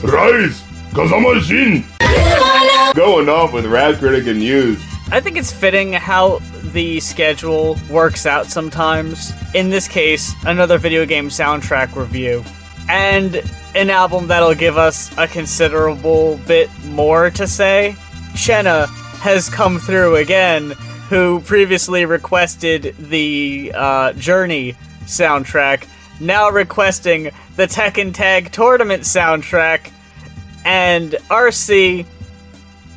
Rise, cause I'm a machine. Going off with Rapcritic and Mues. I think it's fitting how the schedule works out sometimes. In this case, another video game soundtrack review. And an album that'll give us a considerable bit more to say. Shenna has come through again, who previously requested the Journey soundtrack, now requesting the Tekken Tag Tournament soundtrack. And RC,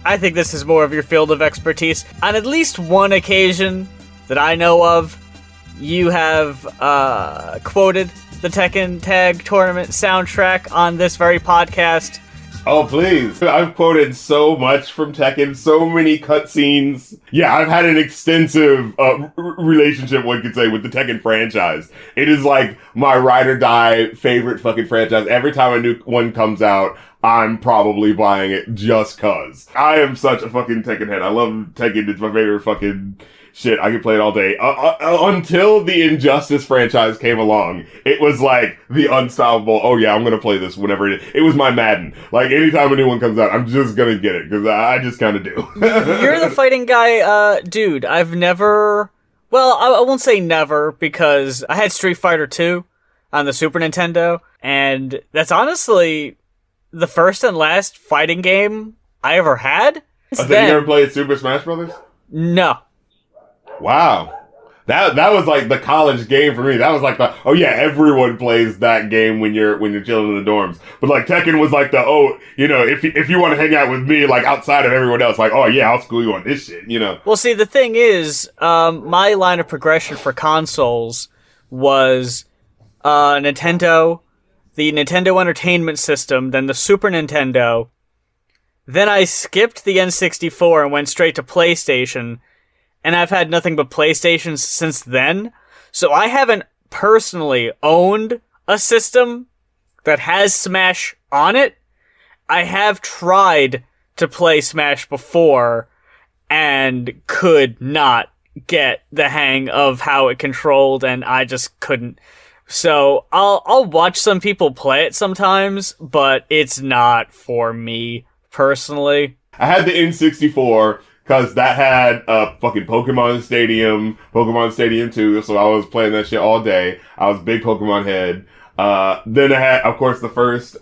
I think this is more of your field of expertise. On at least one occasion that I know of, you have quoted the Tekken Tag Tournament soundtrack on this very podcast. Oh, please. I've quoted so much from Tekken, so many cutscenes. Yeah, I've had an extensive relationship, one could say, with the Tekken franchise. It is like my ride or die favorite fucking franchise. Every time a new one comes out, I'm probably buying it just cause. I am such a fucking Tekken head. I love Tekken. It's my favorite fucking shit. I can play it all day. Until the Injustice franchise came along, it was like the unstoppable, oh yeah, I'm gonna play this whenever it is. It was my Madden. Like, anytime a new one comes out, I'm just gonna get it, because I just kinda do. You're the fighting guy, dude. I've never... Well, I won't say never, because I had Street Fighter 2 on the Super Nintendo, and that's honestly the first and last fighting game I ever had. So you never played Super Smash Brothers? No. Wow. That was like the college game for me. That was like the, oh yeah, everyone plays that game when you're chilling in the dorms. But like Tekken was like the, oh, you know, if you want to hang out with me, like outside of everyone else, like, oh yeah, I'll school you on this shit, you know. Well, see, the thing is, my line of progression for consoles was Nintendo, the Nintendo Entertainment System, then the Super Nintendo. Then I skipped the N64 and went straight to PlayStation. And I've had nothing but PlayStations since then. So I haven't personally owned a system that has Smash on it. I have tried to play Smash before and could not get the hang of how it controlled, and I just couldn't. So I'll watch some people play it sometimes, but it's not for me personally. I had the N64 because that had fucking Pokemon Stadium 2, so I was playing that shit all day. I was a big Pokemon head. Then I had, of course, the first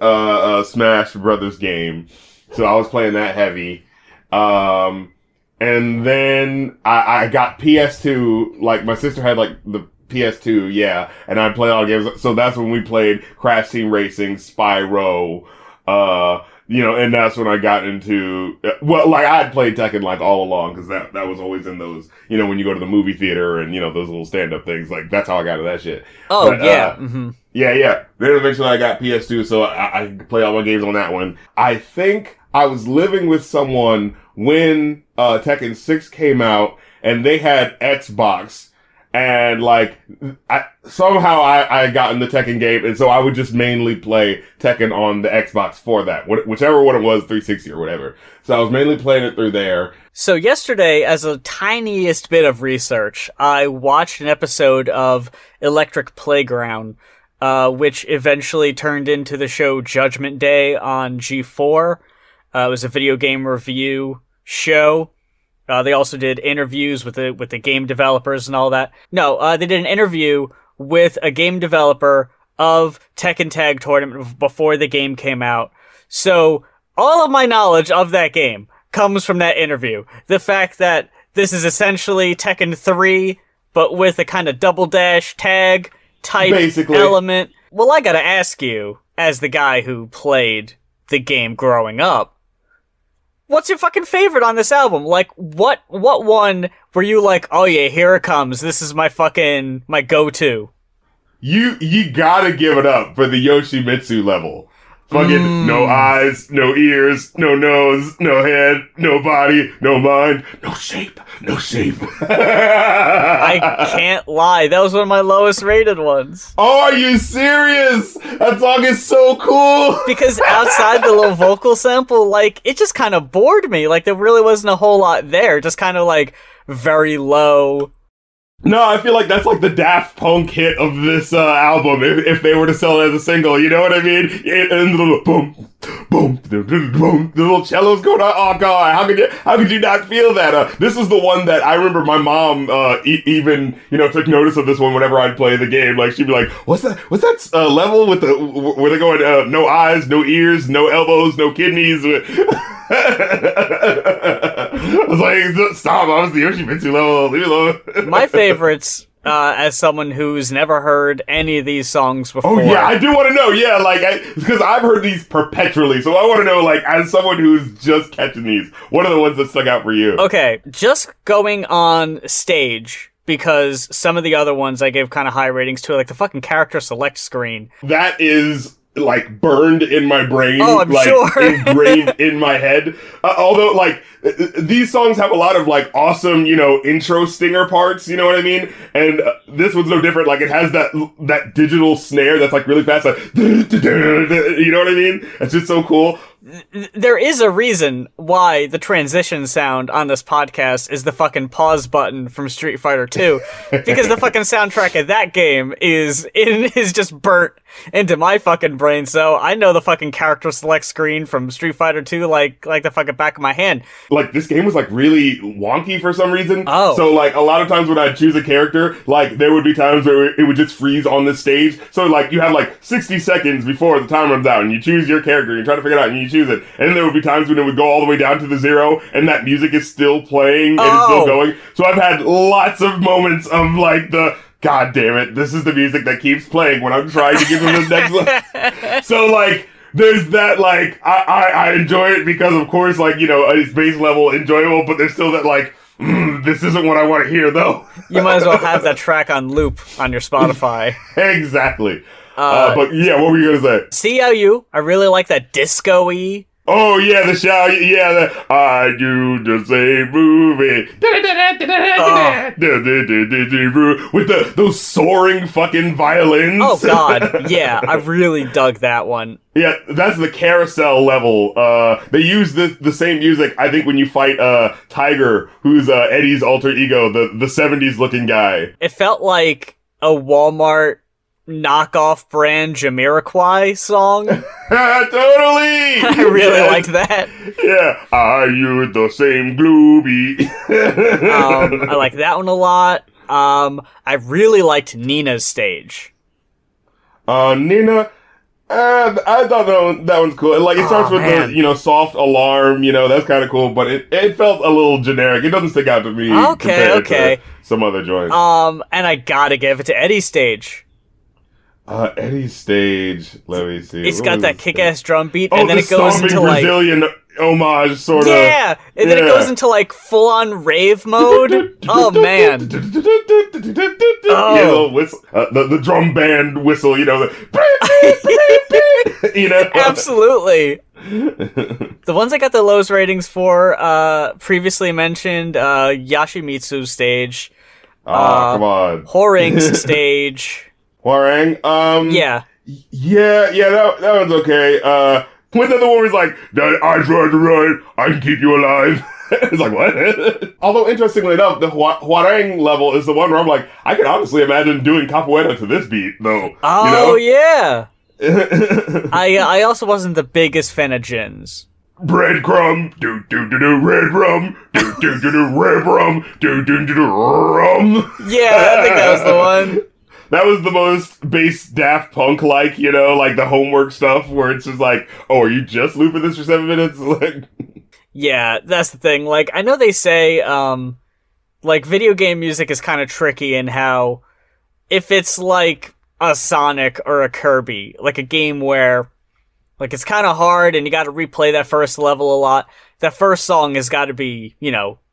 Smash Brothers game, so I was playing that heavy. And then I got PS2, like my sister had like the PS2, yeah, and I played all the games, so that's when we played Crash Team Racing, Spyro, you know, and that's when I got into, well, like, I had played Tekken, like, all along, because that was always in those, you know, when you go to the movie theater and, you know, those little stand-up things, like, that's how I got into that shit. Oh, but, yeah. Yeah. Then eventually I got PS2, so I could play all my games on that one. I think I was living with someone when Tekken 6 came out, and they had Xbox, and, like, somehow I got in the Tekken game, and so I would just mainly play Tekken on the Xbox for that. Whichever one it was, 360 or whatever. So I was mainly playing it through there. So yesterday, as a tiniest bit of research, I watched an episode of Electric Playground, which eventually turned into the show Judgment Day on G4. It was a video game review show. They also did interviews with the game developers and all that. No, they did an interview with a game developer of Tekken Tag Tournament before the game came out. So all of my knowledge of that game comes from that interview. The fact that this is essentially Tekken 3, but with a kind of double dash tag type Basically. element. Well, I gotta ask you, as the guy who played the game growing up, what's your fucking favorite on this album? Like, what one were you like, oh yeah, here it comes, this is my go-to? You gotta give it up for the Yoshimitsu level. Fucking no eyes, no ears, no nose, no head, no body, no mind, no shape, no shape. I can't lie. That was one of my lowest rated ones. Oh, are you serious? That song is so cool. Because outside the little vocal sample, like, it just kind of bored me. Like, there really wasn't a whole lot there. Just kind of, like, very low. No, I feel like that's like the Daft Punk hit of this album if they were to sell it as a single, you know what I mean? And the little boom, boom, boom, the little cellos going on. Oh god, how could you not feel that? This is the one that I remember my mom even took notice of this one whenever I'd play the game. Like she'd be like, "What's that level with the where they're going no eyes, no ears, no elbows, no kidneys?" I was like, stop, I was the Yoshimitsu level, leave it alone. My favorites, as someone who's never heard any of these songs before. Oh yeah, I do want to know, yeah, like, because I've heard these perpetually, so I want to know, like, as someone who's just catching these, what are the ones that stuck out for you? Okay, just going on stage, because some of the other ones I gave kind of high ratings to, like the fucking character select screen. That is like burned in my brain, oh, I'm like sure. engraved in my head. Although, like, these songs have a lot of like awesome, intro stinger parts. You know what I mean? And this one's no different. Like, it has that digital snare that's like really fast. Like, you know what I mean? It's just so cool. There is a reason why the transition sound on this podcast is the fucking pause button from Street Fighter 2, because the fucking soundtrack of that game is just burnt into my fucking brain. So I know the fucking character select screen from Street Fighter 2 like the fucking back of my hand. Like, this game was like really wonky for some reason. Oh. So like a lot of times when I'd choose a character, like there would be times where it would just freeze on the stage. So like you have like 60 seconds before the time runs out, and you choose your character, and you try to figure it out, and you choose it. And then there would be times when it would go all the way down to the 0, and that music is still playing, and it's still going. So I've had lots of moments of like God damn it, this is the music that keeps playing when I'm trying to get to the next level. So like, there's that, like, I enjoy it because, of course, like, it's base level enjoyable, but there's still that, like, this isn't what I want to hear, though. You might as well have that track on loop on your Spotify. Exactly. But yeah, what were you going to say? CLU, I really like that disco-y. Oh, yeah, the shout, yeah, I do the same movie. With those soaring fucking violins. Oh, God, yeah, I really dug that one. Yeah, that's the carousel level. They use the same music, I think, when you fight Tiger, who's Eddie's alter ego, the 70s looking guy. It felt like a Walmart knockoff brand Jamiroquai song. Totally! I really liked that. Yeah. I use the same Glooby. I like that one a lot. I really liked Nina's stage. Nina, I thought that one's cool. Like, it starts with the, soft alarm, that's kind of cool, but it felt a little generic. It doesn't stick out to me. Okay. To some other joints. And I gotta give it to Eddie's stage. Eddie's stage, let me see. It's got that kick-ass drum beat, and then it goes into like Brazilian homage, sort of. Yeah, and then it goes into like full-on rave mode. Oh man! Oh, the drum band whistle, Absolutely. The ones I got the lowest ratings for, previously mentioned, Yoshimitsu's stage. Come on. Horing's stage. Hwarang? Yeah. Yeah, that one's okay. When the other one was like, I tried to run, I can keep you alive. It's like, what? Although, interestingly enough, the Hwarang level is the one where I'm like, I can honestly imagine doing capoeira to this beat, though. Oh, yeah. I also wasn't the biggest fan of Jin's. Breadcrumb, do red rum, do red rum, do rum. Yeah, I think that was the one. That was the most base Daft Punk like, like the homework stuff where it's just like, oh, are you just looping this for 7 minutes? Like, yeah, that's the thing. Like, I know they say, like, video game music is kind of tricky in how if it's like a Sonic or a Kirby, like a game where, like, it's kind of hard and you got to replay that first level a lot, that first song has got to be,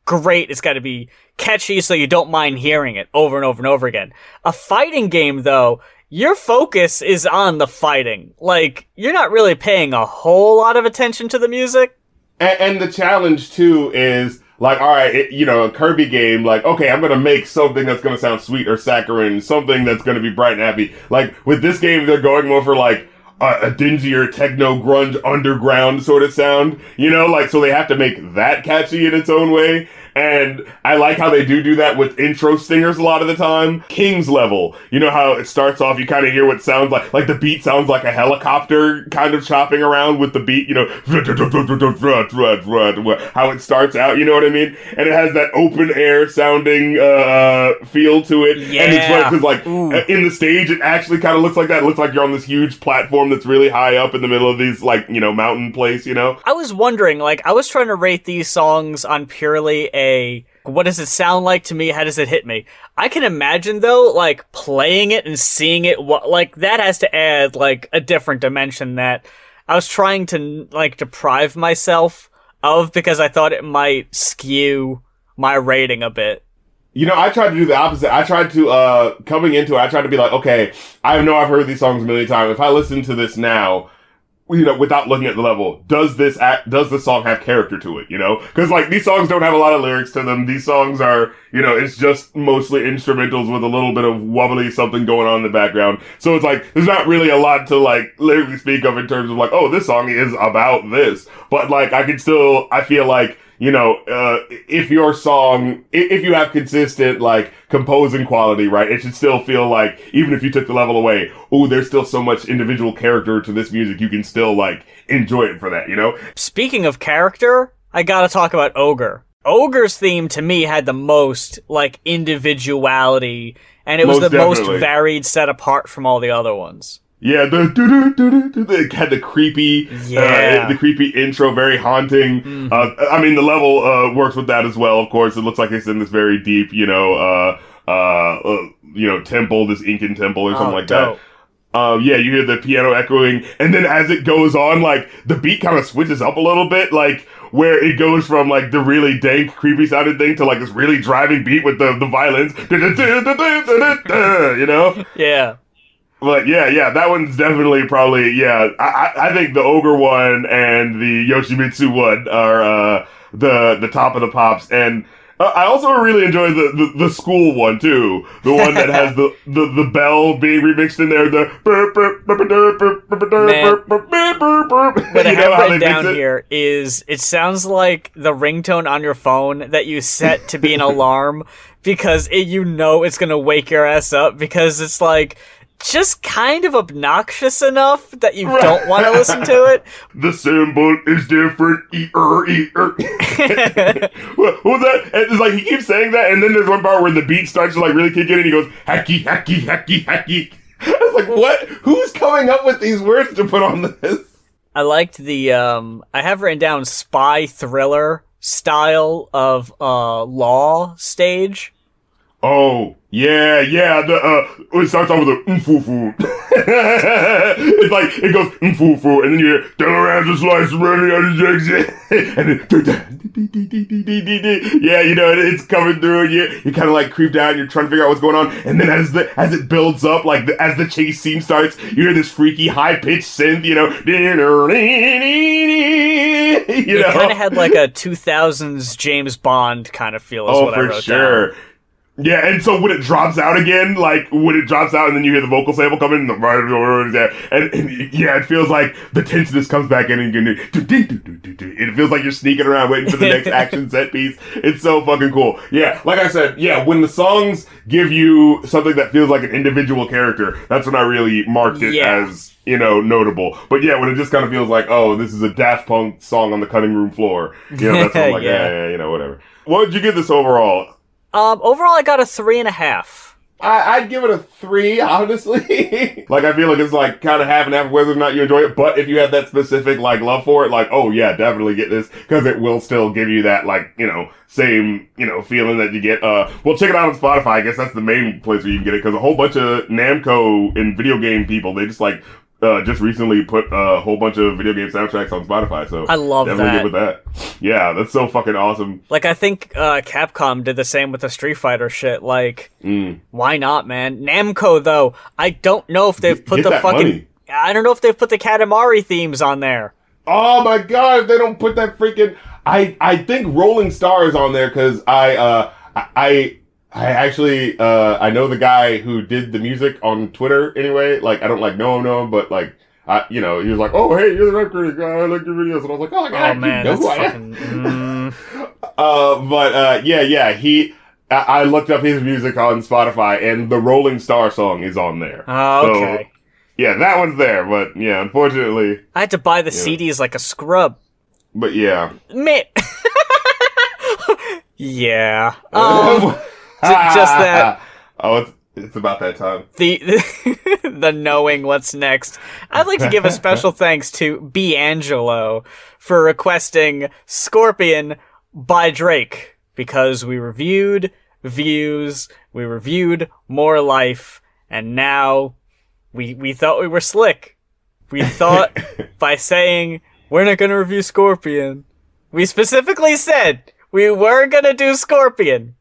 great. It's got to be catchy so you don't mind hearing it over and over and over again. A fighting game, though, your focus is on the fighting. Like, you're not really paying a whole lot of attention to the music. And the challenge, too, is, like, alright, a Kirby game, like, okay, I'm gonna make something that's gonna sound sweet or saccharine, something that's gonna be bright and happy. Like, with this game, they're going more for, like, a dingier techno grunge underground sort of sound, like, so they have to make that catchy in its own way. And I like how they do that with intro stingers a lot of the time. King's Level, how it starts off, you kind of hear what sounds like the beat sounds like a helicopter kind of chopping around with the beat, how it starts out, you know what I mean? And it has that open air sounding, feel to it. Yeah. And it's funny because, like, in the stage, it actually kind of looks like that. It looks like you're on this huge platform that's really high up in the middle of these, like, mountain place, I was wondering, like, I was trying to rate these songs on purely what does it sound like to me? How does it hit me? I can imagine, though, like, playing it and seeing it, like, that has to add, like, a different dimension that I was trying to, like, deprive myself of because I thought it might skew my rating a bit. I tried to do the opposite. I tried to, coming into it, I tried to be like, okay, I know I've heard these songs a million times. If I listen to this now, without looking at the level, does this song have character to it, Cause, like, these songs don't have a lot of lyrics to them. These songs are, it's just mostly instrumentals with a little bit of wobbly something going on in the background. So it's like, there's not really a lot to, like, lyrically speak of in terms of, like, oh, this song is about this. But, like, I feel like, if your song, if you have consistent, like, composing quality, right, it should still feel like, even if you took the level away, there's still so much individual character to this music, you can still, like, enjoy it for that, Speaking of character, I gotta talk about Ogre. Ogre's theme, to me, had the most, like, individuality, and it was most varied, set apart from all the other ones. Yeah, it had the creepy, intro, very haunting. I mean, the level, works with that as well, of course. It looks like it's in this very deep, temple, this Incan temple or something like that. You hear the piano echoing, and then as it goes on, like, the beat kind of switches up a little bit, like, where it goes from, like, the really dank, creepy sounding thing to, like, this really driving beat with the violins, Yeah. But yeah, that one's definitely probably, I think the Ogre one and the Yoshimitsu one are, the top of the pops, and I also really enjoy the school one too. The one that has the bell being remixed in there, what I have written down here is, it sounds like the ringtone on your phone that you set to be an alarm, because it's gonna wake your ass up, because it's like, just kind of obnoxious enough that you don't want to listen to it. The symbol is different. What was that? It's like, he keeps saying that, and then there's one part where the beat starts to, like, really kick in, and he goes, hacky, hacky, hacky, hacky. I was like, what? Who's coming up with these words to put on this? I liked the, I have written down spy thriller style of, law stage. Oh, yeah, it starts off with a mfufu. It's like, it goes mfufu, and then you hear, turn around to slice ready on the exit. And then, it's coming through, and you kind of, like, creep down, you're trying to figure out what's going on, and then as it builds up, like, as the chase scene starts, you hear this freaky, high-pitched synth, It kind of had, like, a 2000s James Bond kind of feel, is what I wrote down. Oh, for sure. Yeah, and so when it drops out again, like, and then you hear the vocal sample come in, and it feels like the tenseness comes back in, and it feels like you're sneaking around waiting for the next action set piece. It's so fucking cool. Yeah, like I said, when the songs give you something that feels like an individual character, that's when I really marked it as, notable. But yeah, when it just kind of feels like, oh, this is a Daft Punk song on the cutting room floor, that's when I'm like, whatever. What did you give this overall? Overall, I got a 3.5. I'd give it a 3, honestly. Like, I feel like it's, like, kind of half and half whether or not you enjoy it, but if you have that specific, like, love for it, like, oh yeah, definitely get this, because it will still give you that, like, same, feeling that you get, well, check it out on Spotify. I guess that's the main place where you can get it, because a whole bunch of Namco and video game people, they just, like, just recently put a whole bunch of video game soundtracks on Spotify. So I love definitely that. good with that. Yeah, that's so fucking awesome. Like, I think Capcom did the same with the Street Fighter shit. Like, why not, man? Namco, though, I don't know if they've put Get the that fucking... money. I don't know if they've put the Katamari themes on there. Oh my god, if they don't put that freaking... I think Rolling Star is on there because I actually I know the guy who did the music on Twitter anyway. Like, I don't know him, but like, he was like, "Oh, hey, you're the rap critic. I like your videos," and I was like, "Oh my god, man, you know that's who fucking... yeah. I looked up his music on Spotify, and the Rolling Star song is on there. Oh, okay. So, yeah, that one's there, but yeah, unfortunately, I had to buy the CDs like a scrub. But yeah, Man. Yeah. Just that. Oh, it's about that time. The knowing what's next. I'd like to give a special thanks to B. Angelo for requesting Scorpion by Drake, because we reviewed Views, we reviewed More Life, and now we thought we were slick. We thought by saying we're not gonna review Scorpion, we specifically said we were gonna do Scorpion.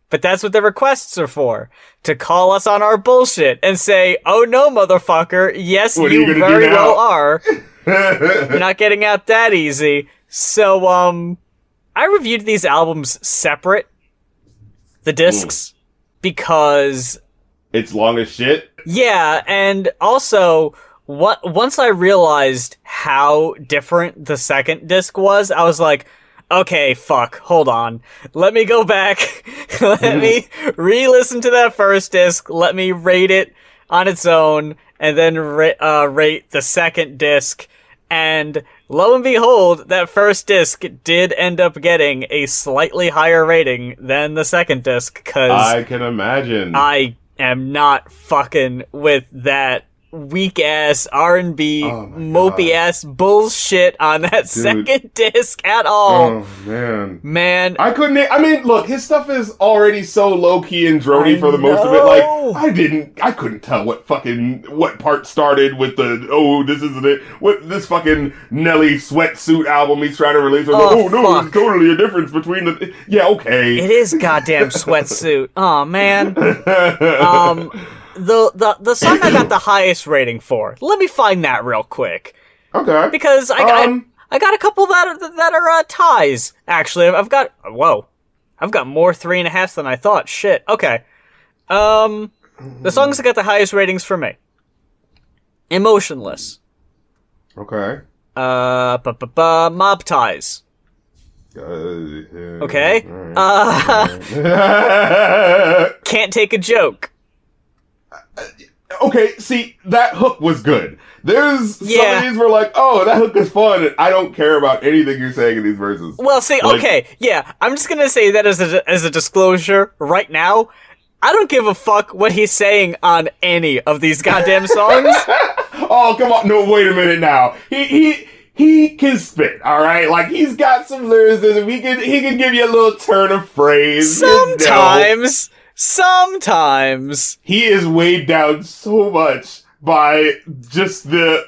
But that's what the requests are for. To call us on our bullshit and say, "Oh no, motherfucker, yes, you very well are. You're not getting out that easy." So, I reviewed these albums separate, the discs, because... It's long as shit? Yeah, and also, once I realized how different the second disc was, I was like, okay, fuck, hold on. Let me go back. Let me re-listen to that first disc. Let me rate it on its own, and then rate the second disc. And lo and behold, that first disc did end up getting a slightly higher rating than the second disc, because I can imagine. I am not fucking with that weak-ass R&B, mopey-ass bullshit on that second disc at all. Oh, man. Man. I mean, look, his stuff is already so low-key and droney for the most of it. Like, I couldn't tell what part started with this isn't it. What, this fucking Nelly sweatsuit album he's trying to release. No, there's totally a difference between the... Yeah, okay. It is goddamn sweatsuit. Oh, man. The song I got the highest rating for. Let me find that real quick. Okay. Because I got a couple that are ties. Actually, I've got more 3.5s than I thought. Shit. Okay. The songs that got the highest ratings for me. Emotionless. Okay. Mob Ties. Okay. Can't Take a Joke. Okay, see, that hook was good. There's some of these were like, oh, that hook is fun, and I don't care about anything you're saying in these verses. Well, see, okay, yeah, I'm just gonna say that as a disclosure right now. I don't give a fuck what he's saying on any of these goddamn songs. Oh, come on, no, wait a minute now. He can spit, all right? Like, he's got some lyricism. He can give you a little turn of phrase. Sometimes. Sometimes. He is weighed down so much by just the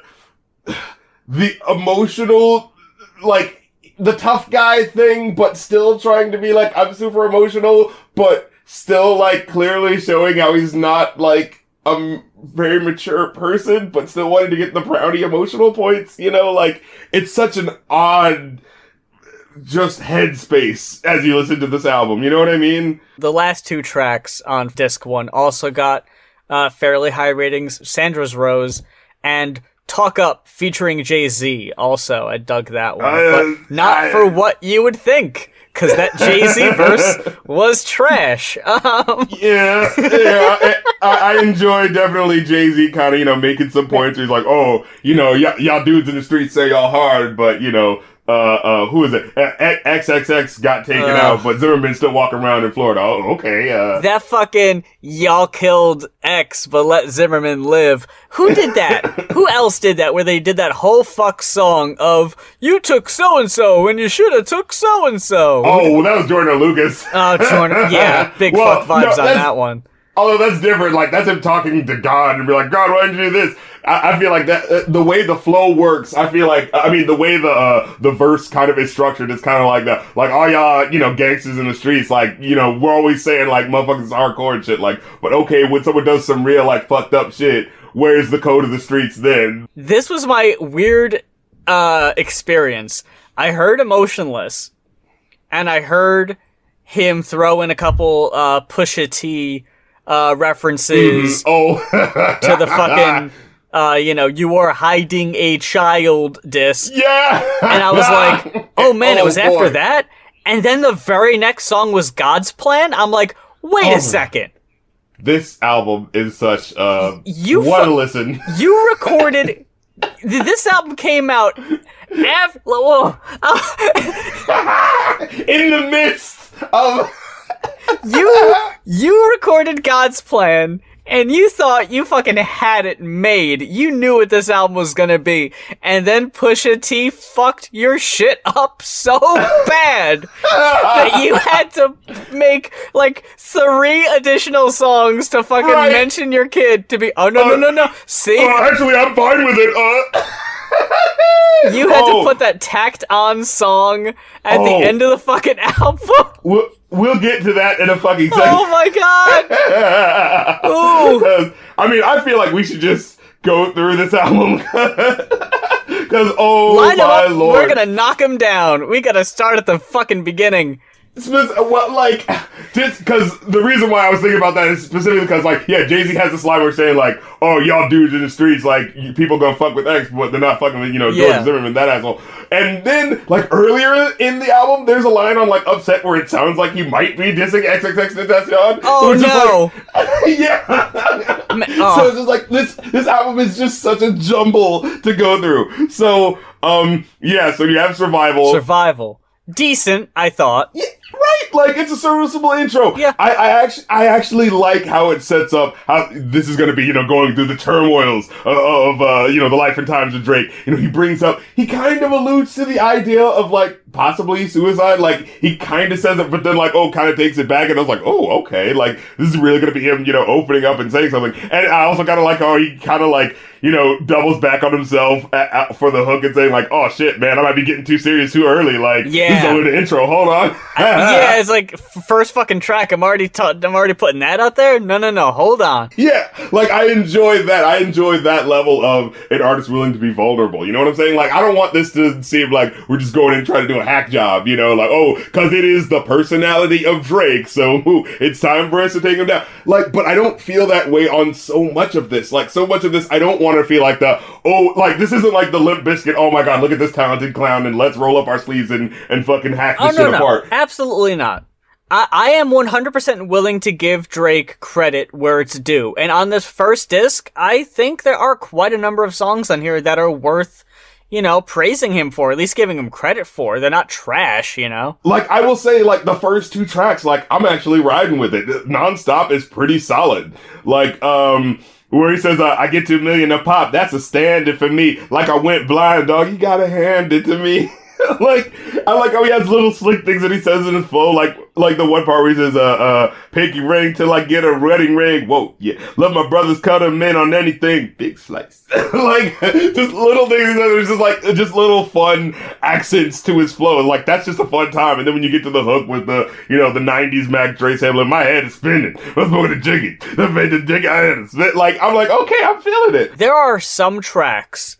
emotional, like, the tough guy thing, but still trying to be like, I'm super emotional, but still, like, clearly showing how he's not, like, a very mature person, but still wanting to get the brownie emotional points, you know? Like, it's such an odd... just headspace as you listen to this album, you know what I mean? The last two tracks on disc 1 also got fairly high ratings. Sandra's Rose and Talk Up featuring Jay-Z also. I dug that one. But not for what you would think, because that Jay-Z verse was trash. Yeah. I enjoy definitely Jay-Z kind of, making some points where he's like, oh, y'all dudes in the streets say y'all hard, but, who is it? XXX got taken out, but Zimmerman's still walking around in Florida. Oh, okay. That fucking y'all killed X, but let Zimmerman live. Who did that? Who else did that? Where they did that whole fuck song of you took so and so when you should have took so and so. Oh, well, that was Jordan Lucas. Oh, Jordan. Yeah, big fuck vibes on that one. Although that's different, like, that's him talking to God and be like, God, why didn't you do this? I feel like that, the way the flow works, I feel like, I mean, the way the verse kind of is structured, it's kind of like all y'all, gangsters in the streets, like, we're always saying, like, motherfuckers hardcore and shit, like, but okay, when someone does some real, like, fucked up shit, where's the code of the streets then? This was my weird, experience. I heard Emotionless, and I heard him throw in a couple, Pusha T, references to the fucking, you are hiding a child diss. Yeah! And I was like, oh man, it was after that? And then the very next song was God's Plan? I'm like, wait a second. This album is such a... listen. You recorded... This album came out after... in the midst of... You recorded God's Plan, and you thought you fucking had it made. You knew what this album was gonna be, and then Pusha T fucked your shit up so bad that you had to make, like, 3 additional songs to fucking mention your kid to be, no. See? Actually, I'm fine with it, You had to put that tacked on song at the end of the fucking album. We'll get to that in a fucking second. Oh my god! Ooh. I mean, I feel like we should just go through this album. Because, Line my up, lord. we're gonna knock him down. We gotta start at the fucking beginning. Just because the reason why I was thinking about that is specifically because, like, yeah, Jay-Z has this line where he's saying, like, oh, y'all dudes in the streets, like, people gonna fuck with X, but they're not fucking with, George Zimmerman, that asshole. And then, like, earlier in the album, there's a line on, like, Upset where it sounds like he might be dissing XXXTentacion. Oh, no. Yeah. So it's just like, this album is just such a jumble to go through. So, so you have Survival. Decent, I thought. Yeah, right, like, it's a serviceable intro. Yeah. I actually like how it sets up how this is gonna be, going through the turmoils of the life and times of Drake. He kind of alludes to the idea of, like, possibly suicide. Like, he kind of says it, but then, like, kind of takes it back, and I was like, okay, like, this is really gonna be him, opening up and saying something. And I also kind of like how he kind of, like, doubles back on himself for the hook and saying, like, oh shit, man, I might be getting too serious too early. Like, this is only the intro, hold on. Yeah, it's like, first fucking track, I'm already putting that out there? No, hold on. Yeah, like, I enjoy that. I enjoy that level of an artist willing to be vulnerable. You know what I'm saying? Like, I don't want this to seem like we're just going in and trying to do a hack job, like, because it is the personality of Drake, so it's time for us to take him down. Like, but I don't feel that way on so much of this. Like, so much of this, I don't want to feel like this isn't like the Limp Bizkit, oh my god, look at this talented clown, and let's roll up our sleeves and fucking hack this shit apart. Absolutely not. I am 100% willing to give Drake credit where it's due. And on this first disc, I think there are quite a number of songs on here that are worth, praising him for, at least giving him credit for. They're not trash, Like, I will say, like, the first 2 tracks, like, I'm actually riding with it. Nonstop is pretty solid. Like, where he says, I get 2 million a pop, that's a stand-in for me. Like, I went blind, dog, you gotta hand it to me. Like, I like how he has little slick things that he says in his flow, like the one part where he says, pinky ring till I get a wedding ring. Whoa, yeah. Love my brothers, cut them in on anything. Big slice. Like, just little things that are just like, just little fun accents to his flow. And, like, that's just a fun time. And then when you get to the hook with the, the 90s Mac Dre sampling, my head is spinning. Let's go to jiggy. That made the jiggy, I had to spit. Like, I'm like, okay, I'm feeling it. There are some tracks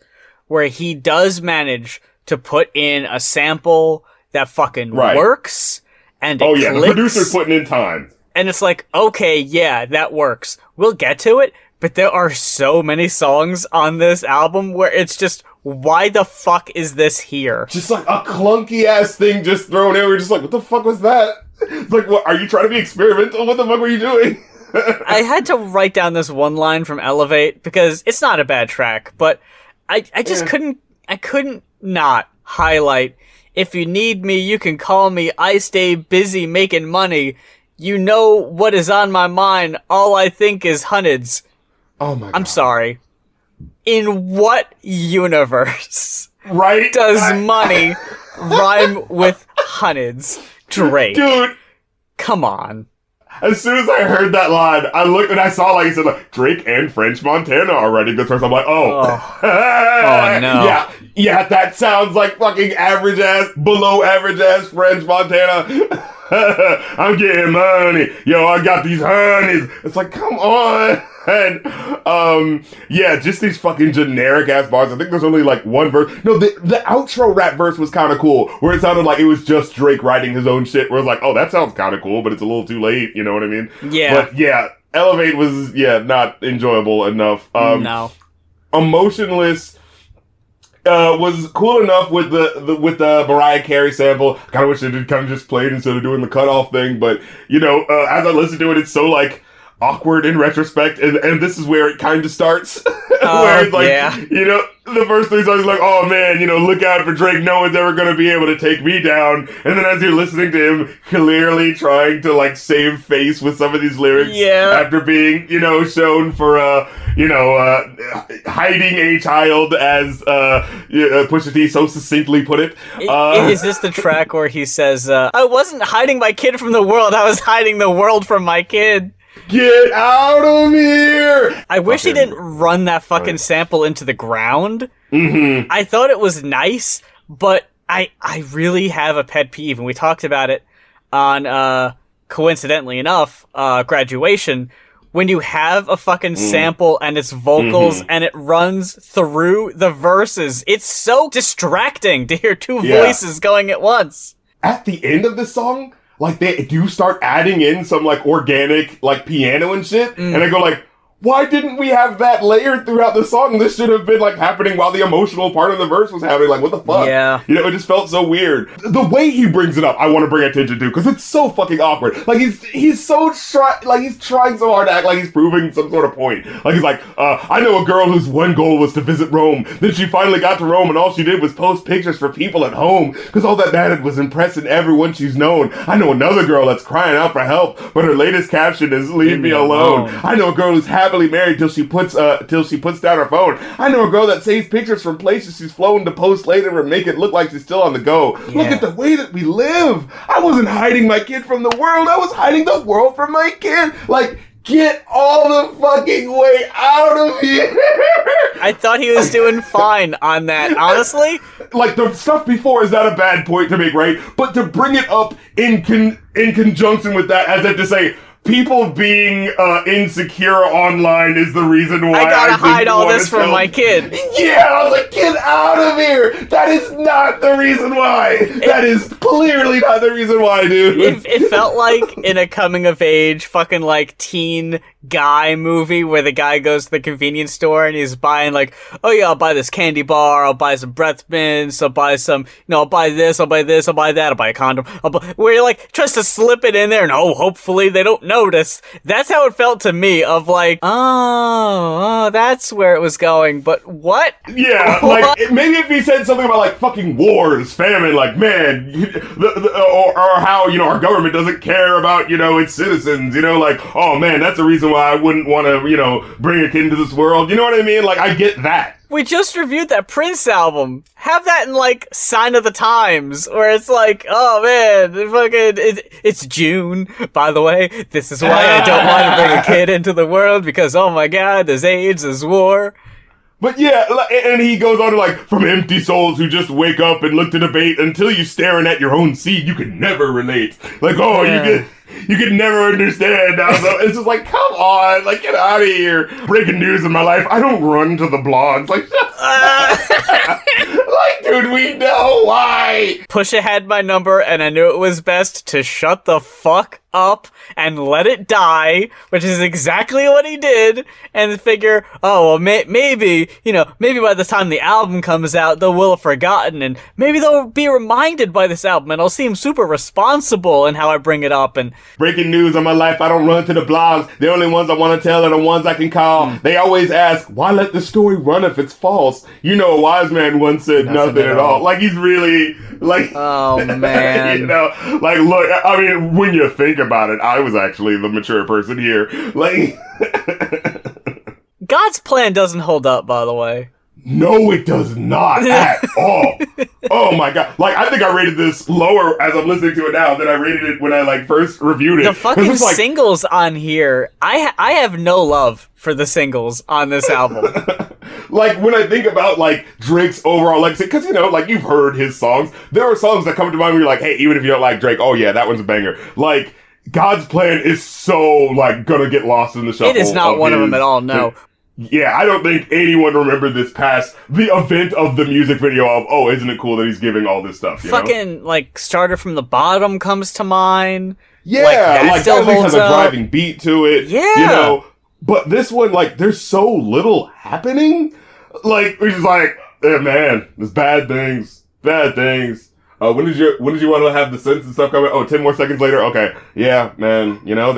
where he does manage to put in a sample that fucking works, and it clicks. The producer's putting in time. And it's like, okay, yeah, that works. We'll get to it, but there are so many songs on this album where it's just, why the fuck is this here? Just like a clunky-ass thing just thrown in. We're just like, what the fuck was that? It's like, what, are you trying to be experimental? What the fuck were you doing? I had to write down this one line from Elevate, because it's not a bad track, but I just couldn't not highlight, if you need me, you can call me, I stay busy making money, you know what is on my mind, all I think is hundreds. Oh my god. I'm sorry. In what universe does does money rhyme with hundreds? Drake. Dude. Come on. As soon as I heard that line, I looked and I saw, like, he said, like, Drake and French Montana are writing this verse. I'm like, oh. Oh, no. Yeah, that sounds like fucking average ass, below average ass French Montana. I'm getting money. Yo, I got these honeys. It's like, come on. And, yeah, just these fucking generic ass bars. I think there's only like one verse. No, the outro rap verse was kind of cool, where it sounded like it was just Drake writing his own shit, where it's like, oh, that sounds kind of cool, but it's a little too late, you know what I mean? Yeah. But yeah, Elevate was, not enjoyable enough. No. Emotionless was cool enough with the Mariah Carey sample. Kind of wish they did kind of just played instead of doing the cutoff thing, but, you know, as I listened to it, it's so, like, awkward in retrospect, and this is where it kind of starts. Where it's like, you know, the first 3 songs are like, oh man, you know, look out for Drake, no one's ever gonna be able to take me down. And then as you're listening to him clearly trying to, like, save face with some of these lyrics after being, you know, shown for, hiding a child, as Pusha T so succinctly put it. Is this the track where he says, I wasn't hiding my kid from the world, I was hiding the world from my kid? Get out of here! I wish he didn't run that fucking sample into the ground. Mm-hmm. I thought it was nice, but I really have a pet peeve, and we talked about it on, coincidentally enough, Graduation. When you have a fucking sample and it's vocals and it runs through the verses, it's so distracting to hear two voices going at once. At the end of the song, like, they do start adding in some, like, organic, like, piano and shit, and I go, like, why didn't we have that layered throughout the song? This should have been, like, happening while the emotional part of the verse was happening. Like, what the fuck? Yeah. You know, it just felt so weird. The way he brings it up, I want to bring attention to, because it's so fucking awkward. Like, he's so he's trying so hard to act like he's proving some sort of point. Like, he's like, I know a girl whose one goal was to visit Rome. Then she finally got to Rome, and all she did was post pictures for people at home, because all that mattered was impressing everyone she's known. I know another girl that's crying out for help, but her latest caption is, leave me alone. I know a girl who's happily married till she puts down her phone. I know a girl that saves pictures from places she's flown to post later and make it look like she's still on the go. Yeah. Look at the way that we live. I wasn't hiding my kid from the world. I was hiding the world from my kid. Like, get all the fucking way out of here. I thought he was doing fine on that, honestly. Like, the stuff before is not a bad point to make, right? But to bring it up in conjunction with that, as if to say, people being insecure online is the reason why I gotta hide all this from my kid. Yeah, I was like, get out of here! That is not the reason why! That is clearly not the reason why, dude. It felt like in a coming-of-age fucking, like, teen guy movie where the guy goes to the convenience store and he's buying, like, oh yeah, I'll buy this candy bar, I'll buy some breath mints, I'll buy some, I'll buy this, I'll buy this, I'll buy that, I'll buy a condom, where he, like, tries to slip it in there and, hopefully they don't notice. That's how it felt to me, of like, oh, that's where it was going, but what? Yeah, like, maybe if he said something about, like, fucking wars, famine, like, man, or how, our government doesn't care about, its citizens, like, oh man, that's the reason why I wouldn't want to, bring a kid into this world, you know what I mean? Like, I get that. We just reviewed that Prince album. Have that in, like, Sign of the Times, where it's like, oh man, it's June, by the way. This is why I don't want to bring a kid into the world, because, oh my god, there's AIDS, there's war. But yeah, and he goes on to, like, from empty souls who just wake up and look to debate, until you staring at your own seed, you can never relate. Like, oh, you can never understand now. So it's just like, come on, like, get out of here. Breaking news in my life. I don't run to the blogs. Like, like, dude, we know why. Pusha had my number, and I knew it was best to shut the fuck up and let it die, which is exactly what he did, and figure, oh, well, maybe by the time the album comes out, they will have forgotten, and maybe they'll be reminded by this album, and I'll seem super responsible in how I bring it up, and... Breaking news on my life, I don't run to the blogs. The only ones I want to tell are the ones I can call. They always ask, why let the story run if it's false? A wise man once said nothing at all. Like, he's really, like... Oh, man. Like, look, I mean, when you think about it, I was actually the mature person here. Like... God's plan doesn't hold up, by the way. No, it does not at all. Oh my god! Like I think I rated this lower as I'm listening to it now than I rated it when I like first reviewed it. The fucking like, singles on here, I have no love for the singles on this album. Like when I think about like Drake's overall legacy, because you know, like you've heard his songs. There are songs that come to mind where you're like, hey, even if you don't like Drake, oh yeah, that one's a banger. Like God's Plan is so like gonna get lost in the shuffle. It is not one of them at all. No. Yeah, I don't think anyone remembered this past the event of the music video of, oh, isn't it cool that he's giving all this stuff, you fucking, know? like, Started From the Bottom comes to mind. Yeah, like that at least has a driving beat to it. Yeah. You know, but this one, like, there's so little happening. Like, we're just like, man, there's bad things. When did you want to have the sense and stuff coming? Oh, 10 more seconds later? Okay. Yeah, man, you know,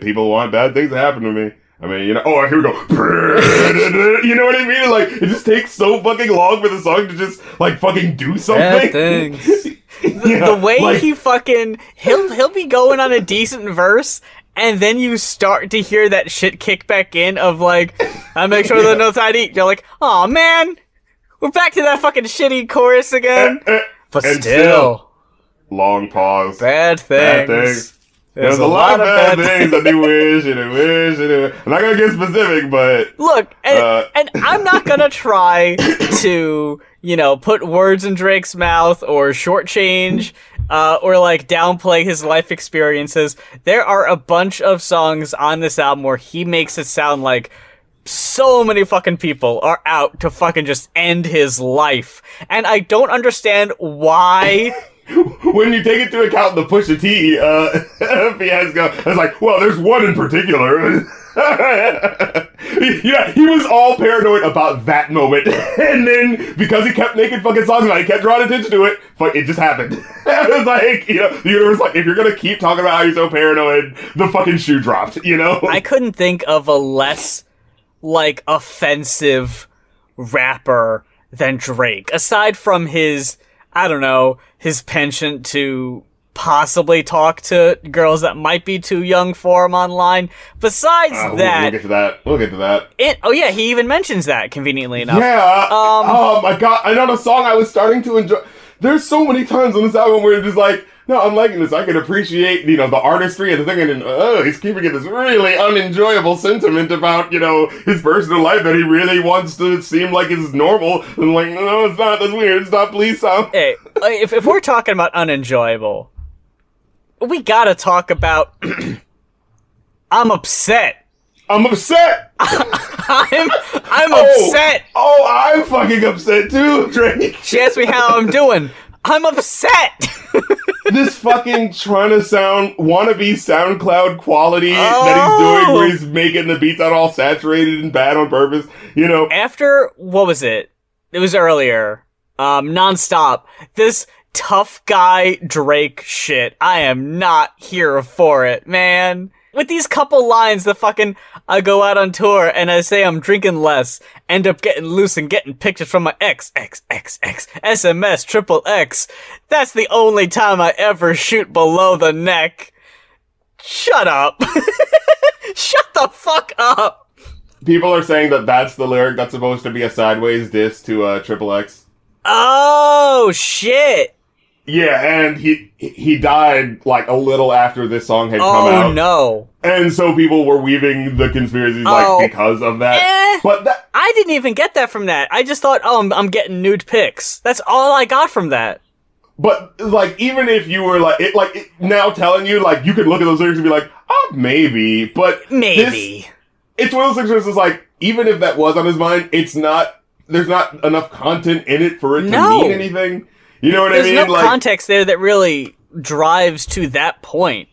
people want bad things to happen to me. I mean, you know, oh, here we go. You know what I mean? Like, it just takes so fucking long for the song to just, like, fucking do something. Bad things. The way like, he fucking, he'll be going on a decent verse, and then you start to hear that shit kick back in of, like, I make sure the notes I eat. You're like, oh man, we're back to that fucking shitty chorus again. But still. Long pause. Bad things. There's a lot of bad things that they wish and I'm not gonna get specific, but look, and I'm not gonna try to, you know, put words in Drake's mouth or shortchange, or like downplay his life experiences. There are a bunch of songs on this album where he makes it sound like so many fucking people are out to fucking just end his life, and I don't understand why. When you take into account the Pusha T fiasco, it's like, well, there's one in particular. Yeah, he was all paranoid about that moment, and then because he kept making fucking songs about it, he kept drawing attention to it, it just happened. It was like, you know, the universe like, if you're gonna keep talking about how you're so paranoid, the fucking shoe dropped, you know? I couldn't think of a less, like, offensive rapper than Drake, aside from his, I don't know, his penchant to possibly talk to girls that might be too young for him online. Besides that... We'll get to that. Oh yeah, he even mentions that, conveniently enough. Yeah, oh my god, another song I was starting to enjoy. There's so many times on this album where it's just like, no, I'm liking this. I can appreciate, you know, the artistry and the thing, and then, he's keeping it this really unenjoyable sentiment about, you know, his personal life that he really wants to seem like is normal. And like, no, it's not. That's weird. Stop, please stop. Hey, if we're talking about unenjoyable, we gotta talk about I'm upset. I'm upset. I'm upset. Oh, I'm fucking upset too, Drake. She asked me how I'm doing. I'm upset. This fucking trying to wannabe SoundCloud quality that he's doing, where he's making the beats out all saturated and bad on purpose, you know. After, what was it? It was earlier. Nonstop. This tough guy Drake shit. I am not here for it, man. With these couple lines, I go out on tour and I say I'm drinking less, end up getting loose and getting pictures from my ex, SMS, triple X. That's the only time I ever shoot below the neck. Shut up. Shut the fuck up. People are saying that that's the lyric that's supposed to be a sideways diss to triple X. Oh, shit. Yeah, and he died like a little after this song had come out. Oh no! And so people were weaving the conspiracies like because of that. But I didn't even get that from that. I just thought, I'm getting nude pics. That's all I got from that. But like, even if you were now telling you, like, you could look at those lyrics and be like, maybe, but maybe it's one of those things where it's just like, even if that was on his mind, there's not enough content in it for it to mean anything. You know what I mean? There's no context there that really drives to that point.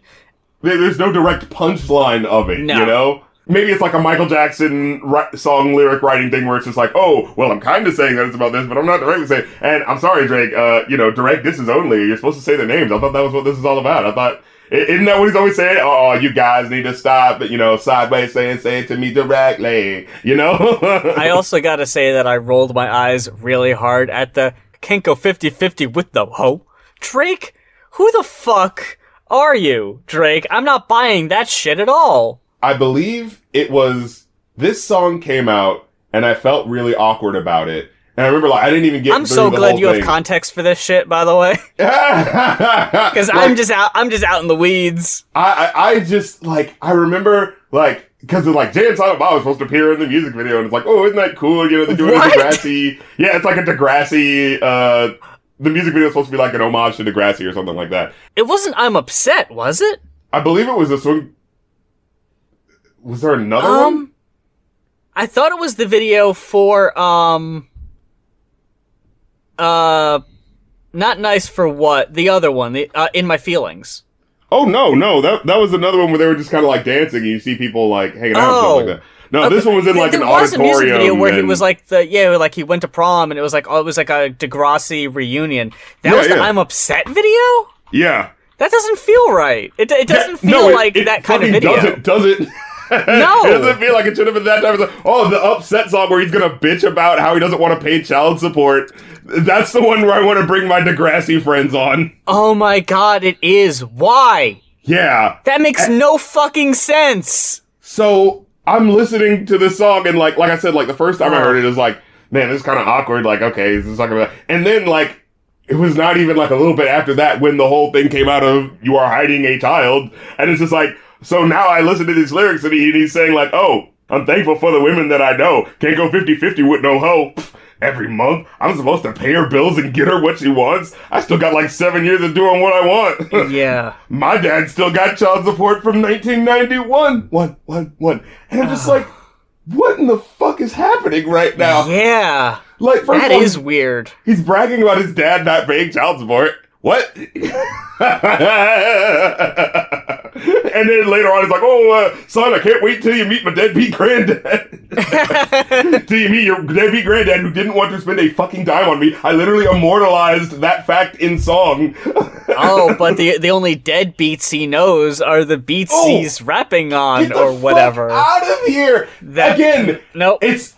There's no direct punchline of it, you know? Maybe it's like a Michael Jackson song lyric writing thing where it's just like, oh, well, I'm kind of saying that it's about this, but I'm not directly saying, and I'm sorry, Drake, direct disses only. You're supposed to say the names. I thought that was what this is all about. I thought, isn't that what he's always saying? Oh, you guys need to stop, sideways say it to me directly, you know? I also gotta say that I rolled my eyes really hard at the can't go 50-50 with the hoe. Drake, who the fuck are you, Drake? I'm not buying that shit at all. I believe this song came out and I felt really awkward about it. And I remember, like, I didn't even get. I'm so glad you have context for this shit, by the way. Because like, I'm just out in the weeds. I just like I remember like because like Jay and Silent Bob was supposed to appear in the music video, and it's like, oh, isn't that cool? You know, they're doing a Degrassi. Yeah, it's like a Degrassi. The music video is supposed to be like an homage to Degrassi or something like that. It wasn't I'm Upset, was it? I believe it was a swing. Was there another one? I thought it was the video for Not Nice for What? The other one, the In My Feelings. Oh, no, that was another one where they were just kind of like dancing and you see people like hanging out and stuff like that. No, okay. This one was in like an auditorium. There was a music video where he was like like he went to prom and it was like a Degrassi reunion. That was the I'm Upset video? Yeah. That doesn't feel right. It doesn't feel like that kind of video. Does it? No. It doesn't feel like it should have been that type of song. Oh, the Upset song where he's gonna bitch about how he doesn't want to pay child support. That's the one where I want to bring my Degrassi friends on. Oh my god, it is. Why? Yeah. That makes no fucking sense. So, I'm listening to this song and like I said, like the first time I heard it, it was like, man, this is kind of awkward. Like, okay, this is talking about, and then like, it was not even like a little bit after that when the whole thing came out of you are hiding a child. And it's just like, so now I listen to these lyrics and he's saying like, oh, I'm thankful for the women that I know. Can't go 50-50 with no hoe. Every month, I'm supposed to pay her bills and get her what she wants. I still got like 7 years of doing what I want. Yeah. My dad still got child support from 1991. One. And I'm just like, what in the fuck is happening right now? Yeah. Like, that is weird. He's bragging about his dad not paying child support. What? And then later on, he's like, oh, son, I can't wait till you meet my deadbeat granddad. Till you meet your deadbeat granddad who didn't want to spend a fucking dime on me. I literally immortalized that fact in song. Oh, but the only deadbeats he knows are the beats he's rapping on or whatever. Fuck out of here! Again, nope. It's...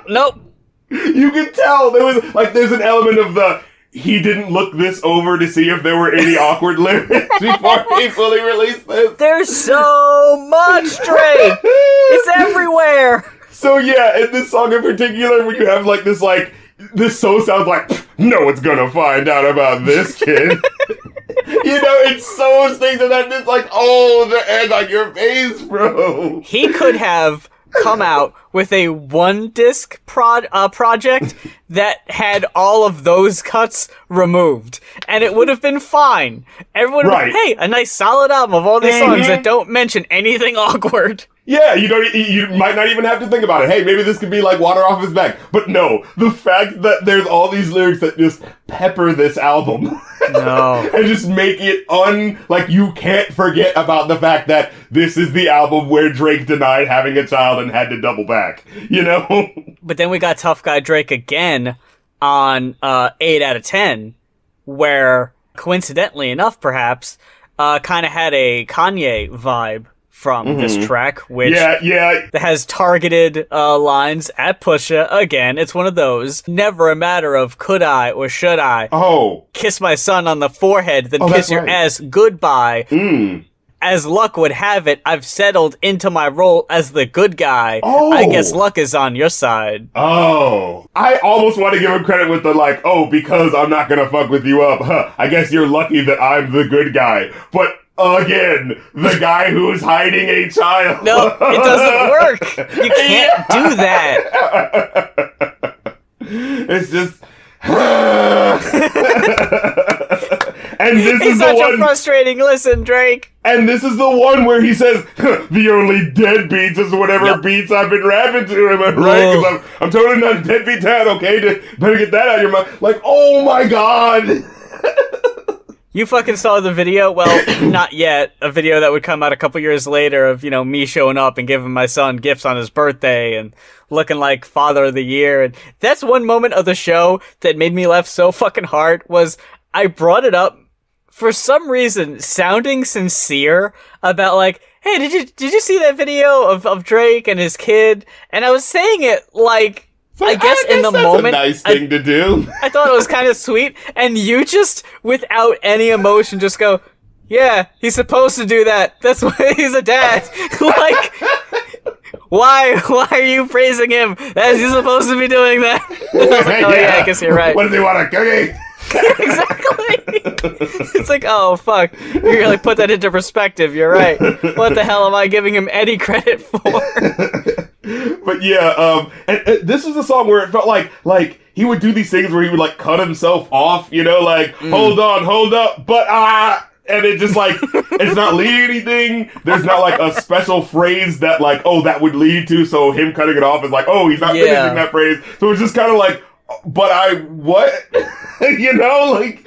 Nope. You can tell there's an element of he didn't look this over to see if there were any awkward lyrics before he fully released this. There's so much, Drake! It's everywhere! So yeah, in this song in particular, when you have like this so sounds like, no one's gonna find out about this kid. You know, it's so stings and then it's like, oh, the egg on your face, bro. He could have come out with a one-disc project that had all of those cuts removed, and it would have been fine. Everyone would have been, hey, a nice solid album of all these songs that don't mention anything awkward. Yeah, you might not even have to think about it. Hey, maybe this could be like water off his back. But no, the fact that there's all these lyrics that just pepper this album. No. And just make it like you can't forget about the fact that this is the album where Drake denied having a child and had to double back. You know? But then we got Tough Guy Drake again on 8 out of 10, where, coincidentally enough perhaps, kind of had a Kanye vibe from this track, which has targeted lines at Pusha. Again, it's one of those. Never a matter of could I or should I kiss my son on the forehead, then kiss your ass goodbye. As luck would have it, I've settled into my role as the good guy. I guess luck is on your side. I almost want to give him credit with the because I'm not gonna fuck with you up. I guess you're lucky that I'm the good guy. But again, the guy who's hiding a child. No, it doesn't work. You can't do that. It's just... And this is such a frustrating listen, Drake. And this is the one where he says, the only deadbeats is whatever beats I've been rapping to, am I right? Because I'm totally not a deadbeat dad, okay? Better get that out of your mouth. Like, oh my god! You fucking saw the video? Well, not yet. A video that would come out a couple years later of, me showing up and giving my son gifts on his birthday and looking like Father of the Year. And that's one moment of the show that made me laugh so fucking hard was I brought it up for some reason sounding sincere about like, hey, did you see that video of Drake and his kid? And I was saying it like, I guess in the moment, that's a nice thing to do. I thought it was kind of sweet, and you just, without any emotion, just go, yeah, he's supposed to do that. That's why he's a dad. Like, why are you praising him? As he's supposed to be doing that. I was like, oh yeah, I guess you're right. What does he want, a cookie? Exactly. It's like, oh fuck, you really put that into perspective. You're right. What the hell am I giving him any credit for? But yeah, and this is a song where it felt like he would do these things where he would like cut himself off, you know, like hold on, hold up, but and it just like it's not leading anything. There's not like a special phrase that like, oh, that would lead to, so him cutting it off is like, oh, he's not finishing that phrase. So it's just kind of like, but what? You know, like,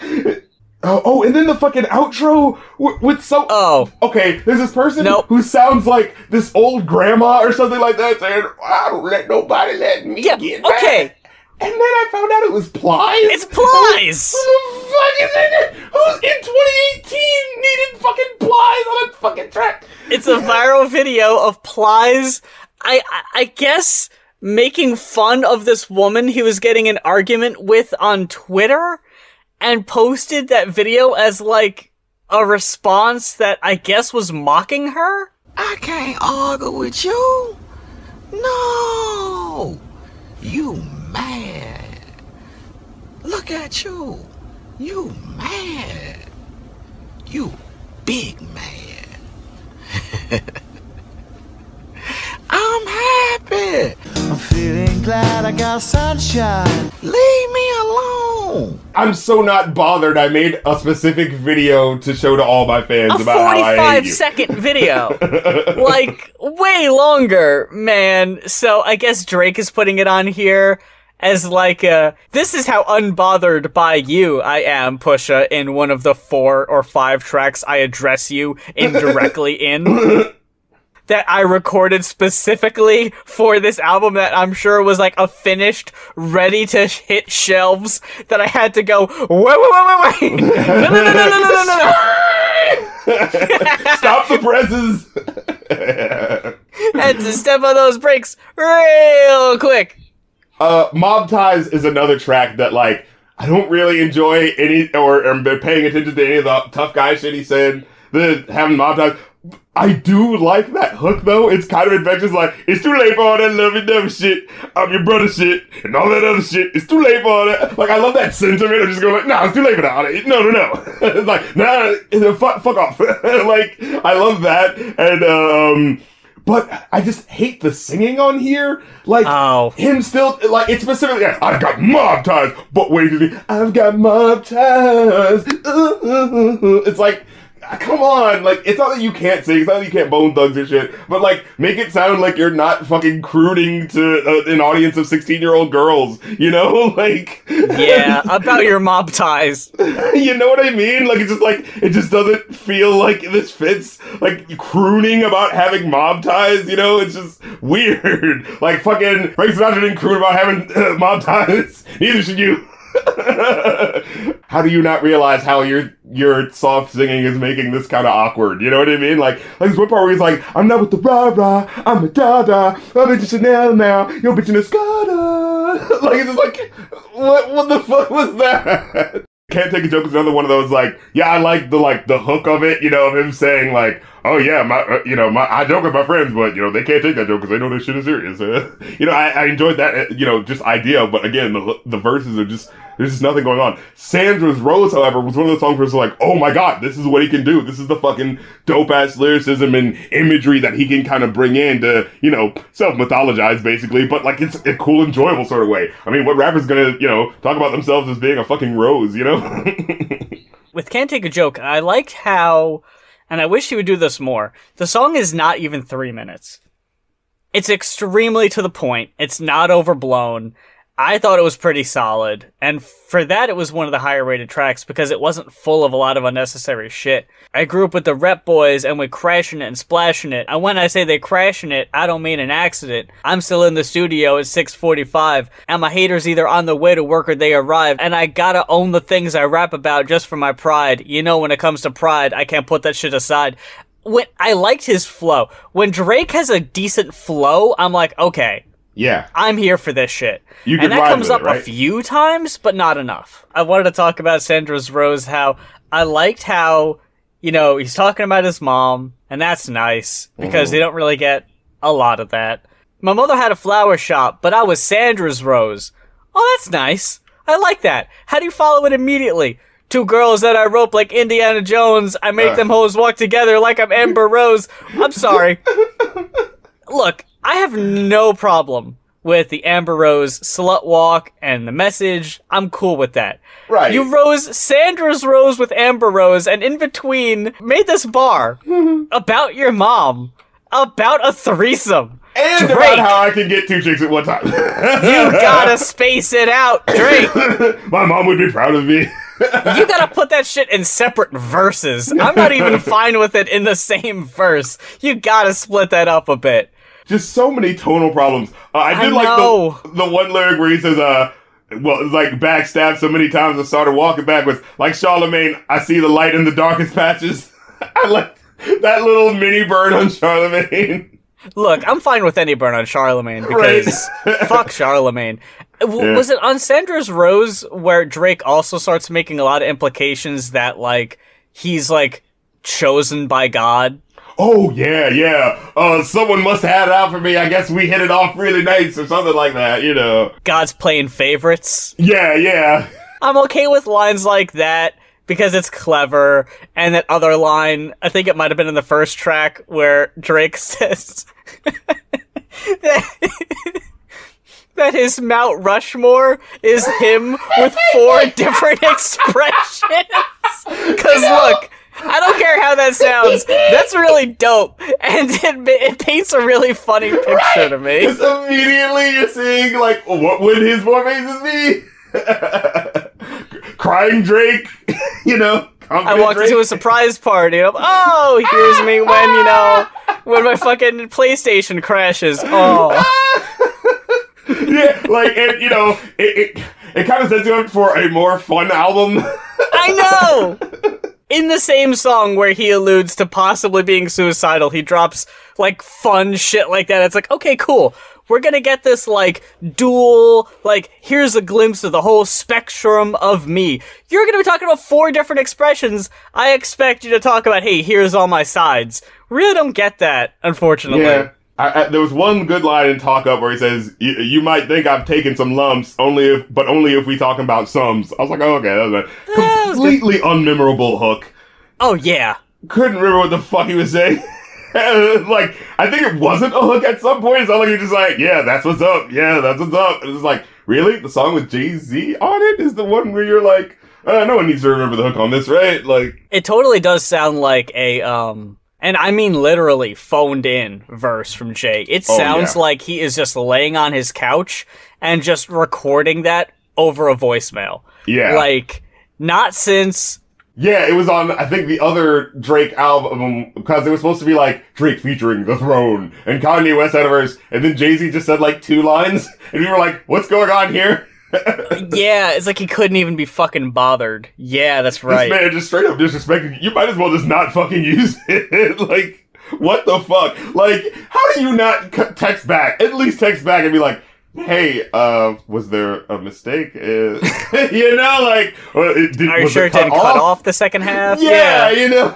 oh, and then the fucking outro with so... Oh. Okay, there's this person who sounds like this old grandma or something like that saying, I don't let nobody let me get back. Okay. And then I found out it was Plies. It's Plies! Who the fuck is in it? Who's in 2018 needed fucking Plies on a fucking track? It's a viral video of Plies, I guess, making fun of this woman he was getting an argument with on Twitter, and posted that video as, like, a response that I guess was mocking her? I can't argue with you. No. You mad. Look at you. You mad. You big mad. I'm happy. I'm feeling glad I got sunshine. Leave me alone. I'm so not bothered. I made a specific video to show to all my fans about how I hate you. 45-second video. Like, way longer, man. So I guess Drake is putting it on here as like this is how unbothered by you I am, Pusha, in one of the 4 or 5 tracks I address you indirectly in. That I recorded specifically for this album that I'm sure was like a finished, ready to hit shelves that I had to go, wait. No. Stop the presses. Had to step on those brakes real quick. Mob Ties is another track that like, I don't really enjoy any, or am paying attention to any of the tough guy shit he said, having Mob Ties. I do like that hook though. It's kind of infectious. Like, it's too late for all that lovey-dovey shit. I'm your brother shit and all that other shit. It's too late for all that. Like, I love that sentiment. I'm just going like, nah, it's too late for all that. No. It's like, nah, fuck off. Like, I love that. And but I just hate the singing on here. Like, him still, like, it's specifically, I've got mob ties. But wait, I've got mob ties. It's like, come on, like, it's not that you can't sing, it's not that you can't bone thugs or shit, but, like, make it sound like you're not fucking crooning to an audience of 16-year-old girls, you know? Like... Yeah, about your mob ties. You know what I mean? Like, it's just, like, it just doesn't feel like this fits, like, crooning about having mob ties, you know? It's just weird. Like, fucking Frank Sinatra didn't croon about having mob ties. Neither should you. How do you not realize how your soft singing is making this kind of awkward? You know what I mean? Like this one part where he's like, I'm not with the rah-rah, I'm a da-da, I'm into Chanel now, you're bitching a Scada. Like, it's just like, what the fuck was that? Can't Take a Joke is another one of those, like, yeah, I like the hook of it, you know, of him saying, like, oh yeah, I joke with my friends, but, you know, they can't take that joke because they know this shit is serious. You know, I enjoyed that, you know, just idea, but again, the verses are just, there's just nothing going on. Sandra's Rose, however, was one of those songs where it's like, oh my god, this is what he can do. This is the fucking dope-ass lyricism and imagery that he can kind of bring in to, you know, self-mythologize, basically, but, like, it's a cool, enjoyable sort of way. I mean, what rapper's gonna, you know, talk about themselves as being a fucking rose, you know? With Can't Take a Joke, I liked how, and I wish he would do this more, the song is not even 3 minutes. It's extremely to the point. It's not overblown. I thought it was pretty solid, and for that it was one of the higher rated tracks because it wasn't full of a lot of unnecessary shit. I grew up with the Rep Boys and we're crashing it and splashing it, and when I say they crashing it, I don't mean an accident. I'm still in the studio at 6:45, and my haters either on the way to work or they arrive, and I gotta own the things I rap about just for my pride. You know, when it comes to pride, I can't put that shit aside. When I liked his flow. When Drake has a decent flow, I'm like, okay. Yeah. I'm here for this shit. And that comes up right? a few times, but not enough. I wanted to talk about Sandra's Rose, how I liked how, you know, he's talking about his mom, and that's nice, because they don't really get a lot of that. My mother had a flower shop, but I was Sandra's rose. Oh, that's nice. I like that. How do you follow it immediately? 2 girls that I rope like Indiana Jones. I make them hoes walk together like I'm Amber Rose. I'm sorry. Look, I have no problem with the Amber Rose slut walk and the message. I'm cool with that. Right. You rose Sandra's rose with Amber Rose, and in between made this bar about your mom, about a threesome. And Drake, about how I can get 2 chicks at one time. you gotta space it out, Drake. My mom would be proud of me. You gotta put that shit in separate verses. I'm not even fine with it in the same verse. You gotta split that up a bit. Just so many tonal problems. I did like the one lyric where he says, well, it's like backstab so many times I started walking backwards. Like Charlemagne, I see the light in the darkest patches. I like that little mini burn on Charlemagne. Look, I'm fine with any burn on Charlemagne because fuck Charlemagne. Was it on Sandra's Rose where Drake also starts making a lot of implications that, like, he's, like, chosen by God? Oh, yeah. Someone must have had it out for me. I guess we hit it off really nice or something like that, you know. God's playing favorites? Yeah. I'm okay with lines like that because it's clever. And that other line, I think it might have been in the first track, where Drake says that his Mount Rushmore is him with 4 different expressions. Because look, I don't care how that sounds. That's really dope. And it paints a really funny picture to me. Because immediately you're seeing, like, what would his 4 faces be? Crying Drake, you know? I walked into a surprise party. And here's me when my fucking PlayStation crashes. Oh. Yeah, like, and, you know, it kind of sets you up for a more fun album. I know! In the same song where he alludes to possibly being suicidal, he drops, like, fun shit like that. It's like, okay, cool. We're gonna get this, like, dual, like, here's a glimpse of the whole spectrum of me. You're gonna be talking about 4 different expressions. I expect you to talk about, hey, here's all my sides. Really don't get that, unfortunately. Yeah. There was one good line in Talk Up where he says, you might think I've taken some lumps, only if we talking about sums. I was like, oh, okay, that was a completely unmemorable hook. Oh, yeah. Couldn't remember what the fuck he was saying. Like, I think it wasn't a hook at some point. It's not like you're just like, yeah, that's what's up. Yeah, that's what's up. And it's like, really? The song with Jay-Z on it is the one where you're like, no one needs to remember the hook on this, right? Like, it totally does sound like a, and I mean literally phoned in verse from Jay. It sounds like he is just laying on his couch and just recording that over a voicemail. Yeah. Like, not since... Yeah, it was on, I think, the other Drake album, because it was supposed to be like, Drake featuring The Throne, and Kanye West had a verse, and then Jay-Z just said like 2 lines, and you were like, what's going on here? Yeah, it's like he couldn't even be fucking bothered. Yeah, that's right. This man just straight up disrespecting you. Might as well just not fucking use it. Like, what the fuck? Like, how do you not text back? At least text back and be like, hey, was there a mistake? You know, like, are you sure it didn't cut off the second half? Yeah, you know.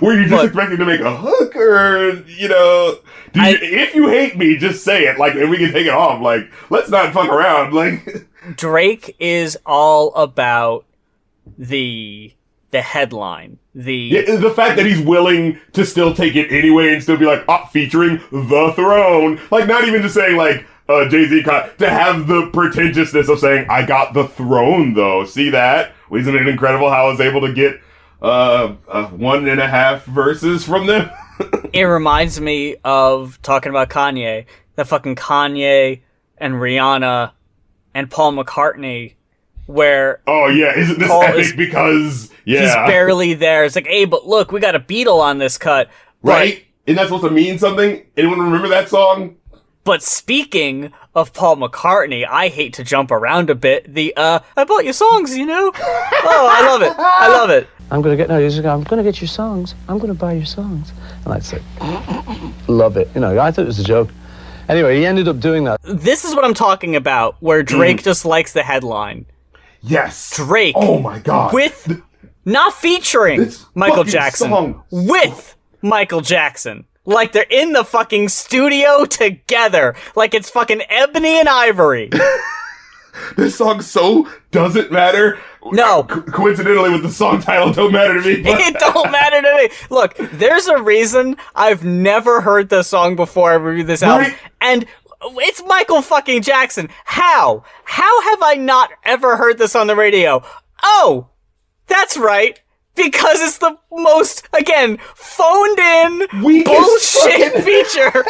Were you just expecting to make a hook, or, you know, if you hate me, just say it, like, and we can take it off. Like, let's not fuck around. Like, Drake is all about the headline. The fact that he's willing to still take it anyway and still be like, featuring The Throne. Like, not even just saying, like, Jay-Z to have the pretentiousness of saying, I got the throne, though. See that? Isn't it incredible how I was able to get 1.5 verses from them? It reminds me of talking about Kanye. That fucking Kanye and Rihanna and Paul McCartney, where... Oh, yeah, isn't this epic because... Yeah. He's barely there. It's like, hey, but look, we got a Beatle on this cut. Right? Isn't that supposed to mean something? Anyone remember that song? But speaking of Paul McCartney, I hate to jump around a bit. I bought your songs, you know? Oh, I love it. I love it. I'm going to get your songs. I'm going to buy your songs. And I'd say, love it. You know, I thought it was a joke. Anyway, he ended up doing that. This is what I'm talking about, where Drake just likes the headline. Yes. Drake. Oh, my God. Not featuring Michael Jackson. Song. With Michael Jackson. like they're in the fucking studio together, like it's fucking ebony and ivory. This song so doesn't matter. No. Coincidentally with the song title, don't matter to me. But It don't matter to me. Look, there's a reason I've never heard this song before I reviewed this album, Right. and it's Michael fucking Jackson. How? How have I not ever heard this on the radio? Oh, that's right. Because it's the most, again, phoned in Weakest bullshit fucking- feature.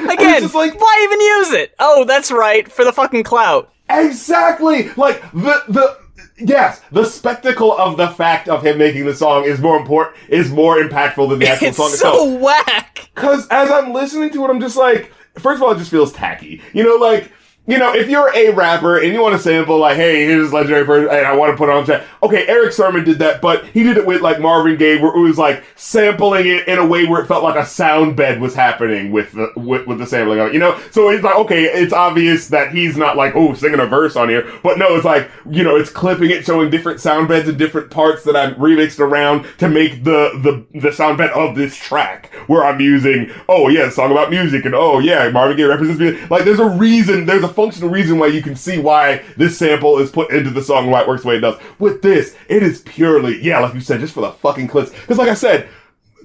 Again, just like- why even use it? Oh, that's right, for the fucking clout. Exactly! Like, yes, the spectacle of the fact of him making the song is more impactful than the actual It's song so itself. whack. Because as I'm listening to it, I'm just like, first of all, it just feels tacky. If you're a rapper and you want to sample, like, hey, here's this legendary person, and I want to put it on chat. Okay, Eric Sermon did that, but he did it with, like, Marvin Gaye, where it was, like, sampling it in a way where it felt like a sound bed was happening with the sampling of it, So it's like, okay, it's obvious that he's not, like, oh, singing a verse on here. But no, it's like, it's clipping it, showing different sound beds and different parts that I've remixed around to make the sound bed of this track, where I'm using, oh, yeah, song about music, and oh, yeah, Marvin Gaye represents music. Like, there's a functional reason why you can see why this sample is put into the song and why it works the way it does. With this, it is purely, like you said, just for the fucking clicks. Because like I said,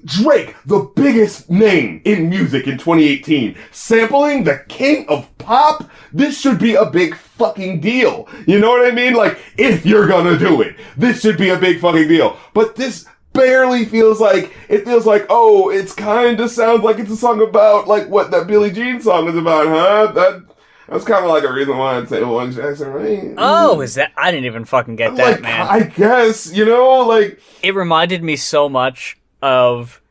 Drake, the biggest name in music in 2018, sampling the king of pop, this should be a big fucking deal. You know what I mean? Like, if you're gonna do it, this should be a big fucking deal. But this barely feels like, oh, it's kinda sounds like it's a song about, like, what that Billie Jean song is about, huh? That's kind of like a reason why I'd say One Jackson, right? Oh, is that? I didn't even fucking get that, man. I guess, like... It reminded me so much of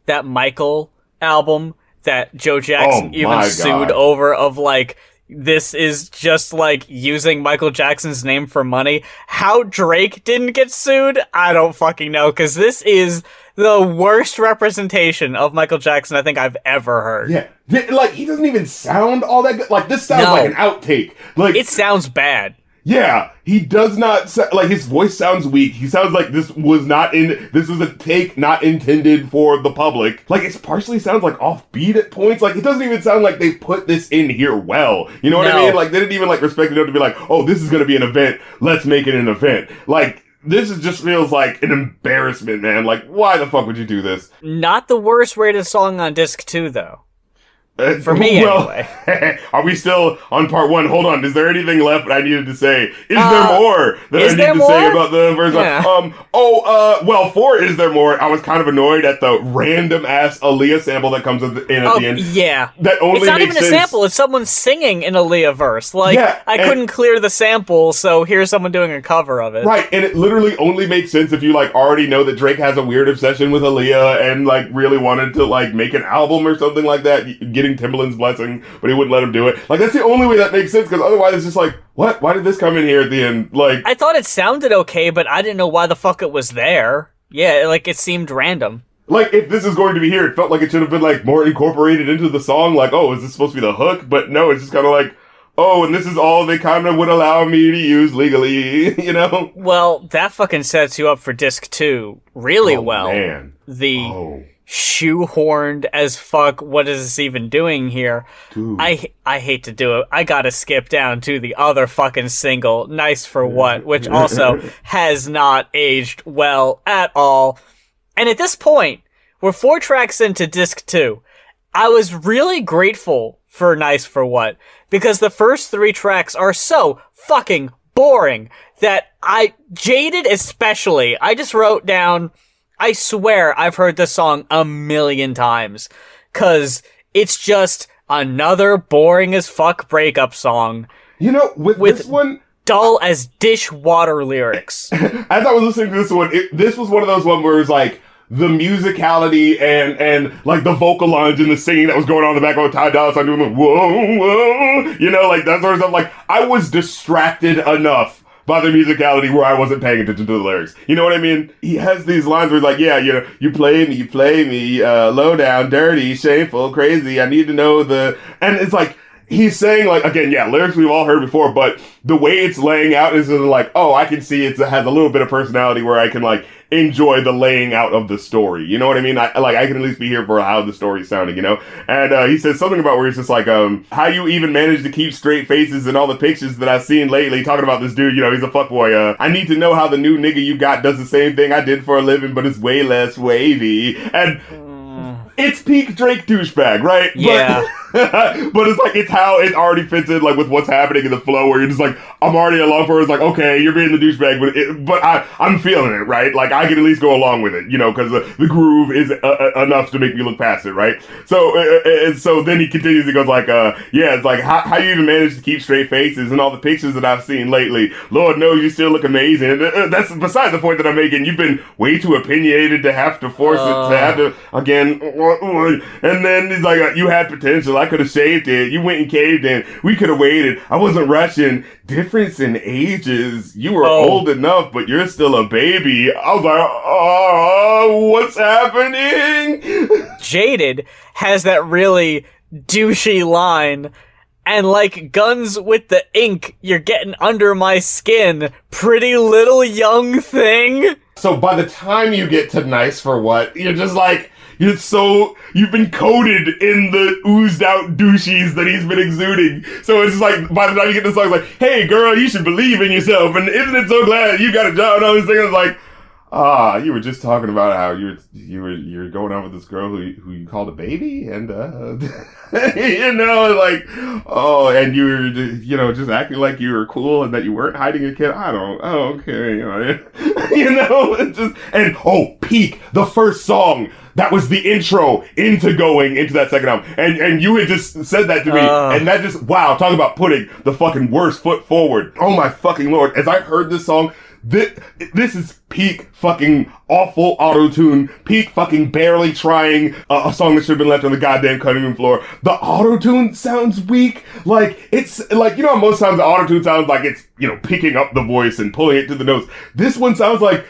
that Michael album that Joe Jackson sued over, of like, this is just like using Michael Jackson's name for money. How Drake didn't get sued, I don't fucking know, because this is the worst representation of Michael Jackson I think I've ever heard. Yeah. Like, he doesn't even sound all that good. Like, this sounds like an outtake. Like, it sounds bad. Yeah, he does not, like, his voice sounds weak. He sounds like this was a take not intended for the public. Like, it partially sounds like offbeat at points. Like, it doesn't even sound like they put this in here well. You know what I mean? Like, they didn't even, like, respect enough to be like, oh, this is gonna be an event. Let's make it an event. Like, this just feels like an embarrassment, man. Like, why the fuck would you do this? Not the worst rated song on disc 2, though. For me, anyway. Are we still on part 1? Hold on. Is there anything left I needed to say? Is there more that I need to say about the first one? Well, for Is There More, I was kind of annoyed at the random-ass Aaliyah sample that comes in at the end. Yeah. That only it's not makes even a sample. It's someone singing an Aaliyah verse. Like, I couldn't clear the sample, so here's someone doing a cover of it. Right, and it literally only makes sense if you, like, already know that Drake has a weird obsession with Aaliyah and, like, really wanted to, like, make an album or something like that, getting Timbaland's blessing, but he wouldn't let him do it. Like, that's the only way that makes sense, because otherwise it's just like, what? Why did this come in here at the end? Like, I thought it sounded okay, but I didn't know why the fuck it was there. Yeah, like, it seemed random. Like, if this is going to be here, it felt like it should have been, like, more incorporated into the song. Like, oh, is this supposed to be the hook? But no, it's just kind of like, oh, and this is all they kind of would allow me to use legally, you know? Well, that fucking sets you up for disc 2 really well. Man. Shoehorned as fuck, what is this even doing here? Dude. I hate to do it. I gotta skip down to the other fucking single, Nice for What, which also has not aged well at all. And at this point, we're 4 tracks into disc 2. I was really grateful for Nice for What, because the first 3 tracks are so fucking boring that Jaded especially, I just wrote down, I swear I've heard this song 1,000,000 times, 'cause it's just another boring as fuck breakup song. You know, with this one, dull as dishwater lyrics. As I was listening to this one, this was one of those ones where it was like, the musicality and like the vocal lines and the singing that was going on in the background with Ty Dolla $ign doing the whoa, whoa, you know, like that sort of stuff. Like, I was distracted enough by the musicality where I wasn't paying attention to the lyrics. You know what I mean? He has these lines where he's like, yeah, you know, you play me, low down, dirty, shameful, crazy, I need to know and it's like, he's saying, like, again, yeah, lyrics we've all heard before, but the way it's laying out is like, oh, I can see it has a little bit of personality where I can, like, enjoy the laying out of the story. You know what I mean? I can at least be here for how the story's sounding, you know? And, he says something about where he's just like, how you even manage to keep straight faces in all the pictures that I've seen lately, talking about this dude, you know, he's a fuckboy. I need to know how the new nigga you got does the same thing I did for a living, but it's way less wavy. And it's peak Drake douchebag, right? Yeah. But it's like, it's how it already fits in, like, with what's happening in the flow, where you're just like, I'm already along for it. It's like, okay, you're being the douchebag, but I'm feeling it, right? Like, I can at least go along with it, you know, because the groove is enough to make me look past it, right? So then he continues, he goes like, yeah, it's like, how you even manage to keep straight faces in all the pictures that I've seen lately? Lord knows you still look amazing. And that's beside the point that I'm making. You've been way too opinionated to have to force it, to have to, again, and then he's like, you had potential. I could have saved it. You went and caved in. We could have waited. I wasn't rushing. Difference in ages. You were old enough, but you're still a baby. I was like, oh, what's happening? Jaded has that really douchey line, and like guns with the ink, you're getting under my skin, pretty little young thing. So by the time you get to Nice for What, you're just like, you've been coated in the oozed out douchies that he's been exuding. So it's just like, by the time you get to the song, it's like, hey girl, you should believe in yourself. And isn't it so glad you got a job and all these things? It's like, you were just talking about how you're going out with this girl who you called a baby, and you know, like, oh, and you were, you know, just acting like you were cool and that you weren't hiding a kid. Okay, you know, it's just, and peak the first song. That was the intro into going into that second album. And you had just said that to me. And that just, wow, talk about putting the fucking worst foot forward. Oh my fucking Lord. As I heard this song, this is peak fucking awful auto-tune, peak fucking barely trying a song that should have been left on the goddamn cutting room floor. The auto-tune sounds weak. Like, it's like, you know how most times the auto-tune sounds like it's, you know, picking up the voice and pulling it to the notes. This one sounds like,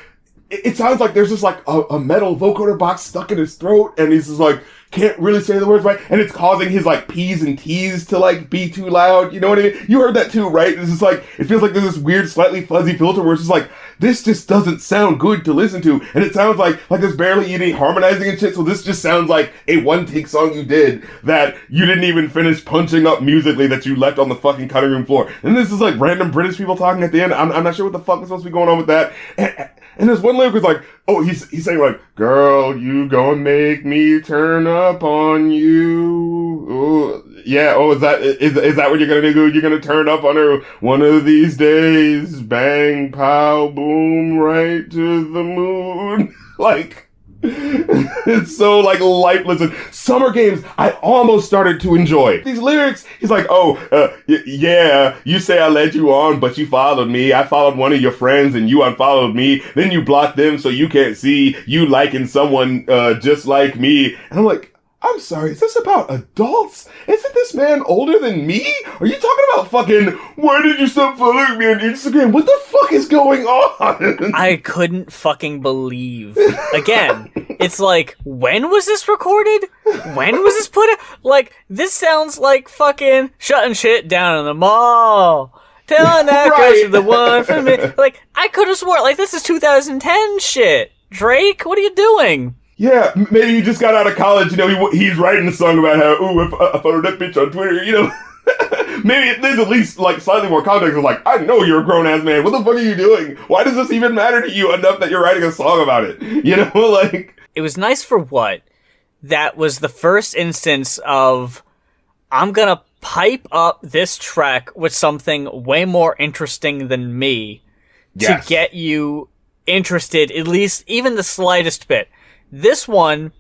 it sounds like there's just like a metal vocoder box stuck in his throat, and he's just like, can't really say the words right, and it's causing his like P's and T's to like be too loud, you know what I mean? You heard that too, right? It's just like, it feels like there's this weird, slightly fuzzy filter where it's just like, this just doesn't sound good to listen to, and it sounds like there's barely any harmonizing and shit, so this just sounds like a one-take song you did that you didn't even finish punching up musically that you left on the fucking cutting room floor. And this is like random British people talking at the end. I'm not sure what the fuck is supposed to be going on with that. And there's one lyric was like, he's saying like, girl, you gonna make me turn up on you. Ooh, yeah, is that what you're gonna do? You're gonna turn up on her one of these days. Bang, pow, boom, right to the moon. Like, it's so like lifeless. And Summer Games, I almost started to enjoy. These lyrics, he's like, yeah, you say I led you on, but you followed me. I followed one of your friends and you unfollowed me. Then you blocked them so you can't see you liking someone just like me. And I'm like, I'm sorry, is this about adults? Isn't this man older than me? Are you talking about fucking, why did you stop following me on Instagram? What the fuck is going on? I couldn't fucking believe. Again, it's like, when was this recorded? When was this put out? Like, this sounds like fucking shutting shit down in the mall. Telling that girl she's the one for me. Like, I could have sworn, like, this is 2010 shit. Drake, what are you doing? Yeah, maybe he just got out of college, you know, he's writing a song about how, if I followed that bitch on Twitter, you know. Maybe there's at least, like, slightly more context of, like, I know you're a grown-ass man, what the fuck are you doing? Why does this even matter to you enough that you're writing a song about it? You know, like... It was Nice for What? That was the first instance of, I'm gonna pipe up this track with something way more interesting than me to get you interested, at least even the slightest bit. This one,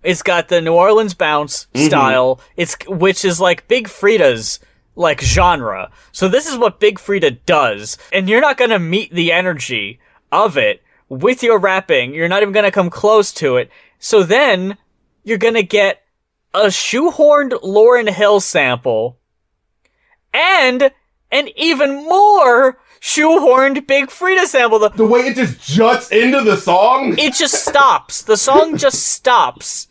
it's got the New Orleans bounce style, which is like Big Frida's like genre. So this is what Big Frida does, and you're not gonna meet the energy of it with your rapping. You're not even gonna come close to it. So then you're gonna get a shoehorned Lauryn Hill sample and an even more shoehorned Big Frida sample. The way it just juts into the song? It just stops. The song just stops.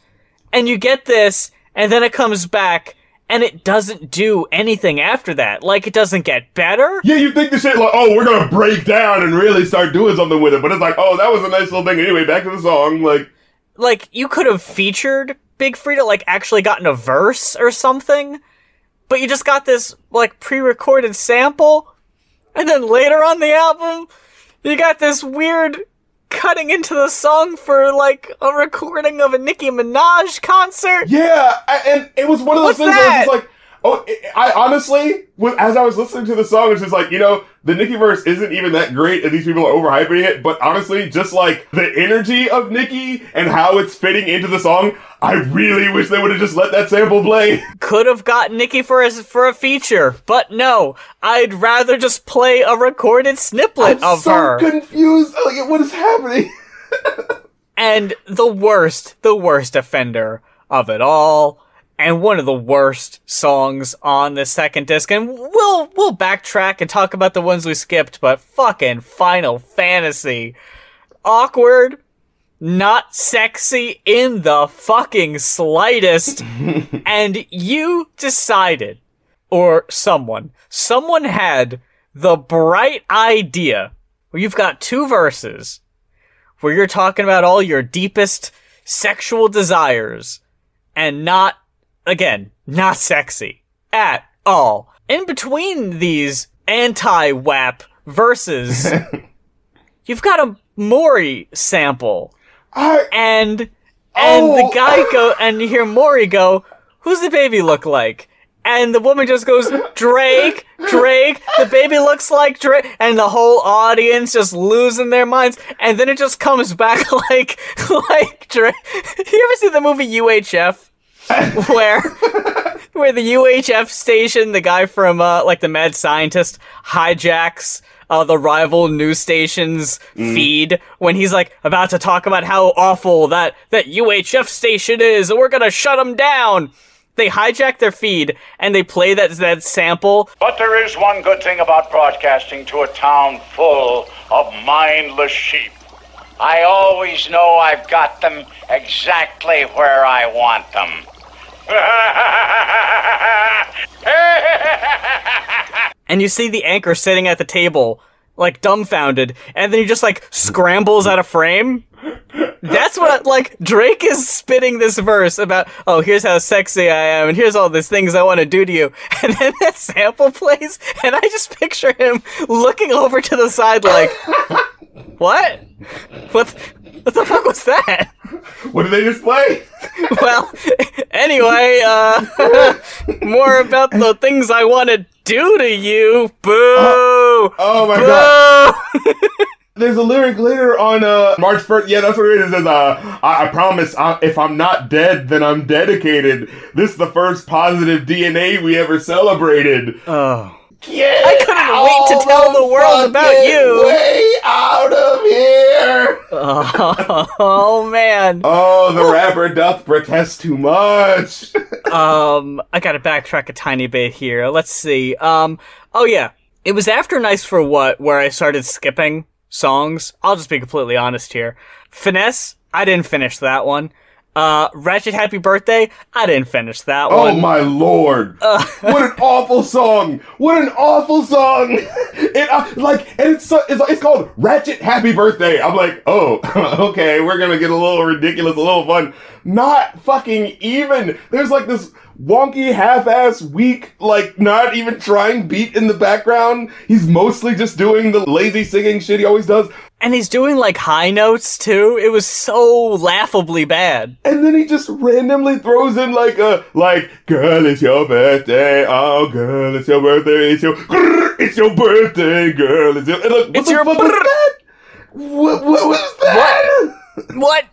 And you get this, and then it comes back, and it doesn't do anything after that. Like, it doesn't get better. Yeah, you think the shit like, oh, we're gonna break down and really start doing something with it, but it's like, oh, that was a nice little thing. Anyway, back to the song, Like, you could have featured Big Frida, like, actually gotten a verse or something, but you just got this, like, pre-recorded sample, and then later on the album, you got this weird cutting into the song for, like, a recording of a Nicki Minaj concert. Yeah, and it was one of those things where I was just like, oh, I honestly, as I was listening to the song, it's just like, you know, the Nicki verse isn't even that great, and these people are overhyping it, but honestly, just like the energy of Nicki and how it's fitting into the song, I really wish they would have just let that sample play. Could have got Nicki for a feature, but no, I'd rather just play a recorded sniplet of her. I'm so confused. Like, what is happening? And the worst offender of it all, and one of the worst songs on the second disc, and we'll backtrack and talk about the ones we skipped, but fucking Final Fantasy. Awkward, not sexy in the fucking slightest, and you decided, or someone had the bright idea, where you've got two verses, where you're talking about all your deepest sexual desires, and not sexy at all. In between these anti-WAP verses, you've got a Maury sample. And the guy and you hear Maury go, "Who's the baby look like?" And the woman just goes, Drake, the baby looks like Drake. And the whole audience just losing their minds. And then it just comes back like Drake. You ever see the movie UHF? where the UHF station, the guy from, like the mad scientist, hijacks the rival news station's feed when he's, like, about to talk about how awful that UHF station is, and we're gonna shut them down. They hijack their feed, and they play that sample. But there is one good thing about broadcasting to a town full of mindless sheep. I always know I've got them exactly where I want them. And you see the anchor sitting at the table, like, dumbfounded, and then he just, like, scrambles out of frame. That's what, like, Drake is spitting this verse about, oh, here's how sexy I am, and here's all these things I want to do to you. And then that sample plays, and I just picture him looking over to the side like, what? What the fuck was that? What did they just play? Well, anyway, more about the things I want to do to you. Boo! Oh my god. There's a lyric later on March 1st. Yeah, that's what it is. It says, I promise if I'm not dead, then I'm dedicated. This is the first positive DNA we ever celebrated. Oh. I couldn't wait to tell the world about you. Way out of here. Oh man. Oh, the rapper doth protest too much. I gotta backtrack a tiny bit here. Let's see. Oh yeah. It was after Nice for What where I started skipping songs. I'll just be completely honest here. Finesse, I didn't finish that one. Ratchet Happy Birthday, I didn't finish that one. Oh my lord. What an awful song. What an awful song. It's called Ratchet Happy Birthday. I'm like, oh, okay, we're gonna get a little ridiculous, a little fun. Not fucking even. There's like this wonky, half-ass, weak, like, not even trying beat in the background. He's mostly just doing the lazy singing shit he always does. And he's doing, like, high notes, too. It was so laughably bad. And then he just randomly throws in, like, girl, it's your birthday. Oh, girl, it's your birthday. It's your birthday, girl. It's your fuck was that? What was that? What?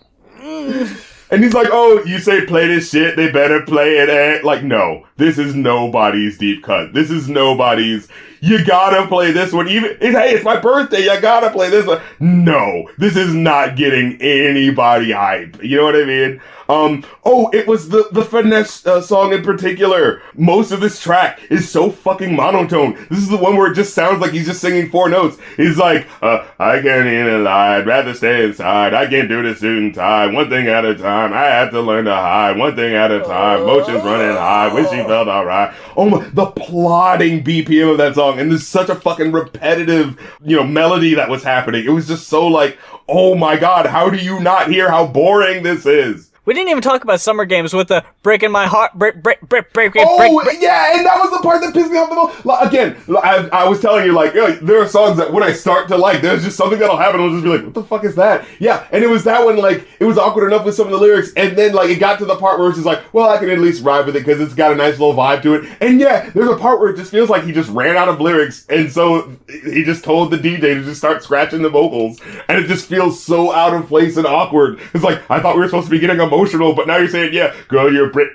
And he's like, oh, you say play this shit, they better play it at... Like, no. This is nobody's deep cut. This is nobody's... You gotta play this one. Hey, it's my birthday, you gotta play this one. No. This is not getting anybody hype. You know what I mean? It was the Finesse song in particular. Most of this track is so fucking monotone. This is the one where it just sounds like he's just singing 4 notes. He's like, I can't even lie, I'd rather stay inside. I can't do this suit and tie. One thing at a time. I have to learn to hide. One thing at a time. Motions running high. When she felt alright. Oh my, the plodding BPM of that song, and there's such a fucking repetitive, melody that was happening. It was just so like, oh my god, how do you not hear how boring this is? We didn't even talk about Summer Games with the breaking my heart, break. Yeah, and that was the part that pissed me off the most. Like, again, I was telling you, like, there are songs that when I start to like, there's just something that'll happen, I'll just be like, what the fuck is that? Yeah, and it was that one, like, it was awkward enough with some of the lyrics, and then, like, it got to the part where it's just like, well, I can at least ride with it, because it's got a nice little vibe to it. And yeah, there's a part where it just feels like he just ran out of lyrics, and so he just told the DJ to just start scratching the vocals, and it just feels so out of place and awkward. It's like, I thought we were supposed to be getting emotional, but now you're saying, yeah, girl, you're breaking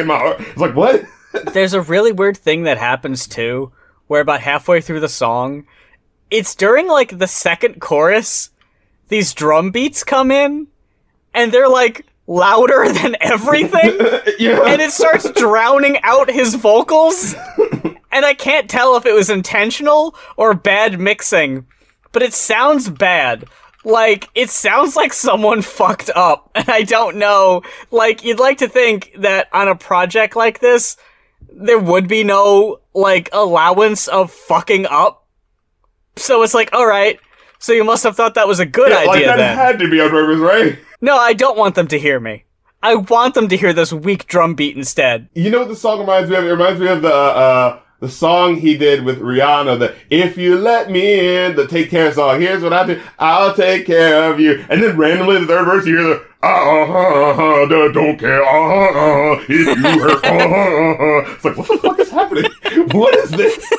my heart. It's like, what? There's a really weird thing that happens too, where about halfway through the song, it's during like the second chorus, these drum beats come in, and they're like louder than everything, Yeah. and it starts drowning out his vocals, and I can't tell if it was intentional or bad mixing, but it sounds bad. Like, it sounds like someone fucked up, and I don't know. Like, you'd like to think that on a project like this, there would be no, like, allowance of fucking up. So it's like, alright, so you must have thought that was a good idea like that then. had to be on purpose, right? No, I don't want them to hear me. I want them to hear this weak drum beat instead. You know what the song reminds me of? It reminds me of the song he did with Rihanna, the If You Let Me In, the Take Care song. Here's what I do, I'll take care of you. And then randomly the third verse you hear the don't care, if you hurt, It's like, what the fuck is happening? What is this?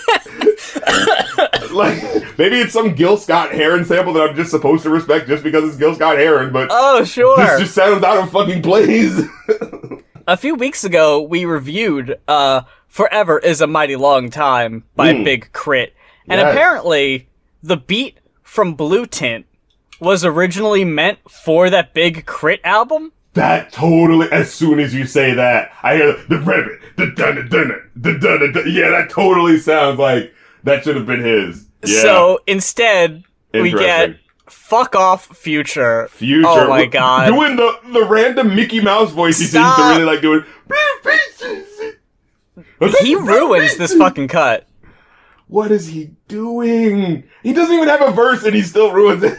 Like, maybe it's some Gil Scott-Heron sample that I'm just supposed to respect just because it's Gil Scott-Heron, but Oh, sure. this just sounds out of fucking place. A few weeks ago, we reviewed, Forever is a Mighty Long Time by Big Crit. And Yes. apparently, the beat from Blue Tint was originally meant for that Big Crit album. That totally, as soon as you say that, I hear the rabbit, the dun. Yeah, that totally sounds like that should have been his. Yeah. So, instead, we get Interesting. Fuck Off Future. Future. Oh my god. Doing the random Mickey Mouse voice he seems to Stop. really like doing. He ruins this fucking cut. What is he doing? He doesn't even have a verse and he still ruins it.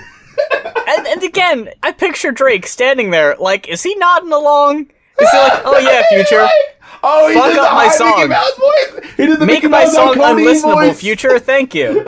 And again, I picture Drake standing there, like, is he nodding along? Is he like, oh yeah, Future, Oh, he Fuck did up the my high song. Mickey Mouse voice. He did the make Mickey my Mouse song on Codeine unlistenable, voice. Future, thank you.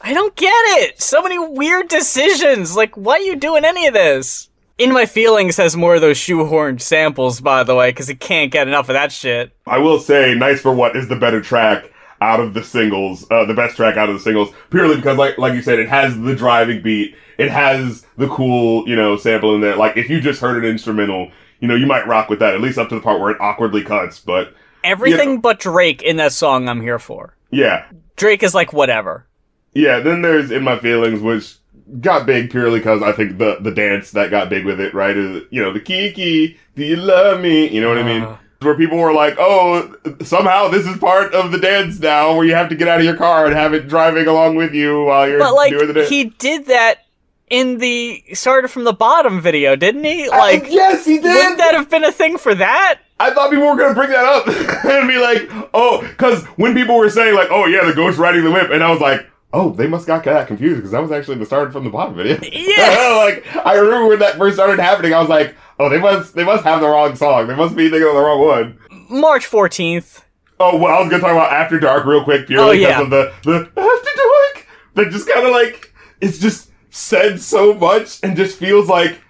I don't get it. So many weird decisions. Like, why are you doing any of this? In My Feelings has more of those shoehorned samples, by the way, because he can't get enough of that shit. I will say, Nice for What is the better track out of the singles, the best track out of the singles, purely because, like you said, it has the driving beat, it has the cool, sample in there. Like, if you just heard an instrumental, you might rock with that, at least up to the part where it awkwardly cuts, but... Everything but Drake in that song I'm here for. Yeah. Drake is like, whatever. Yeah, then there's In My Feelings, which got big purely because I think the dance that got big with it, right? Is, the Kiki, do you love me? You know what I mean? Where people were like, oh, somehow this is part of the dance now, where you have to get out of your car and have it driving along with you while you're But, like, doing the dance. he did that in the Started From the Bottom video, didn't he? Like, yes, he did! wouldn't that have been a thing for that? I thought people were going to bring that up and be like, oh, because when people were saying, like, oh, yeah, the ghost riding the whip, and I was like, oh, they must got that confused, because that was actually the Started From the Bottom video. Yeah. Like, I remember when that first started happening, I was like, oh, they must have the wrong song. They must be thinking of the wrong one. March 14th. Oh, well, I was going to talk about After Dark real quick, purely because of the After Dark. That just kind of like, it's just said so much and just feels like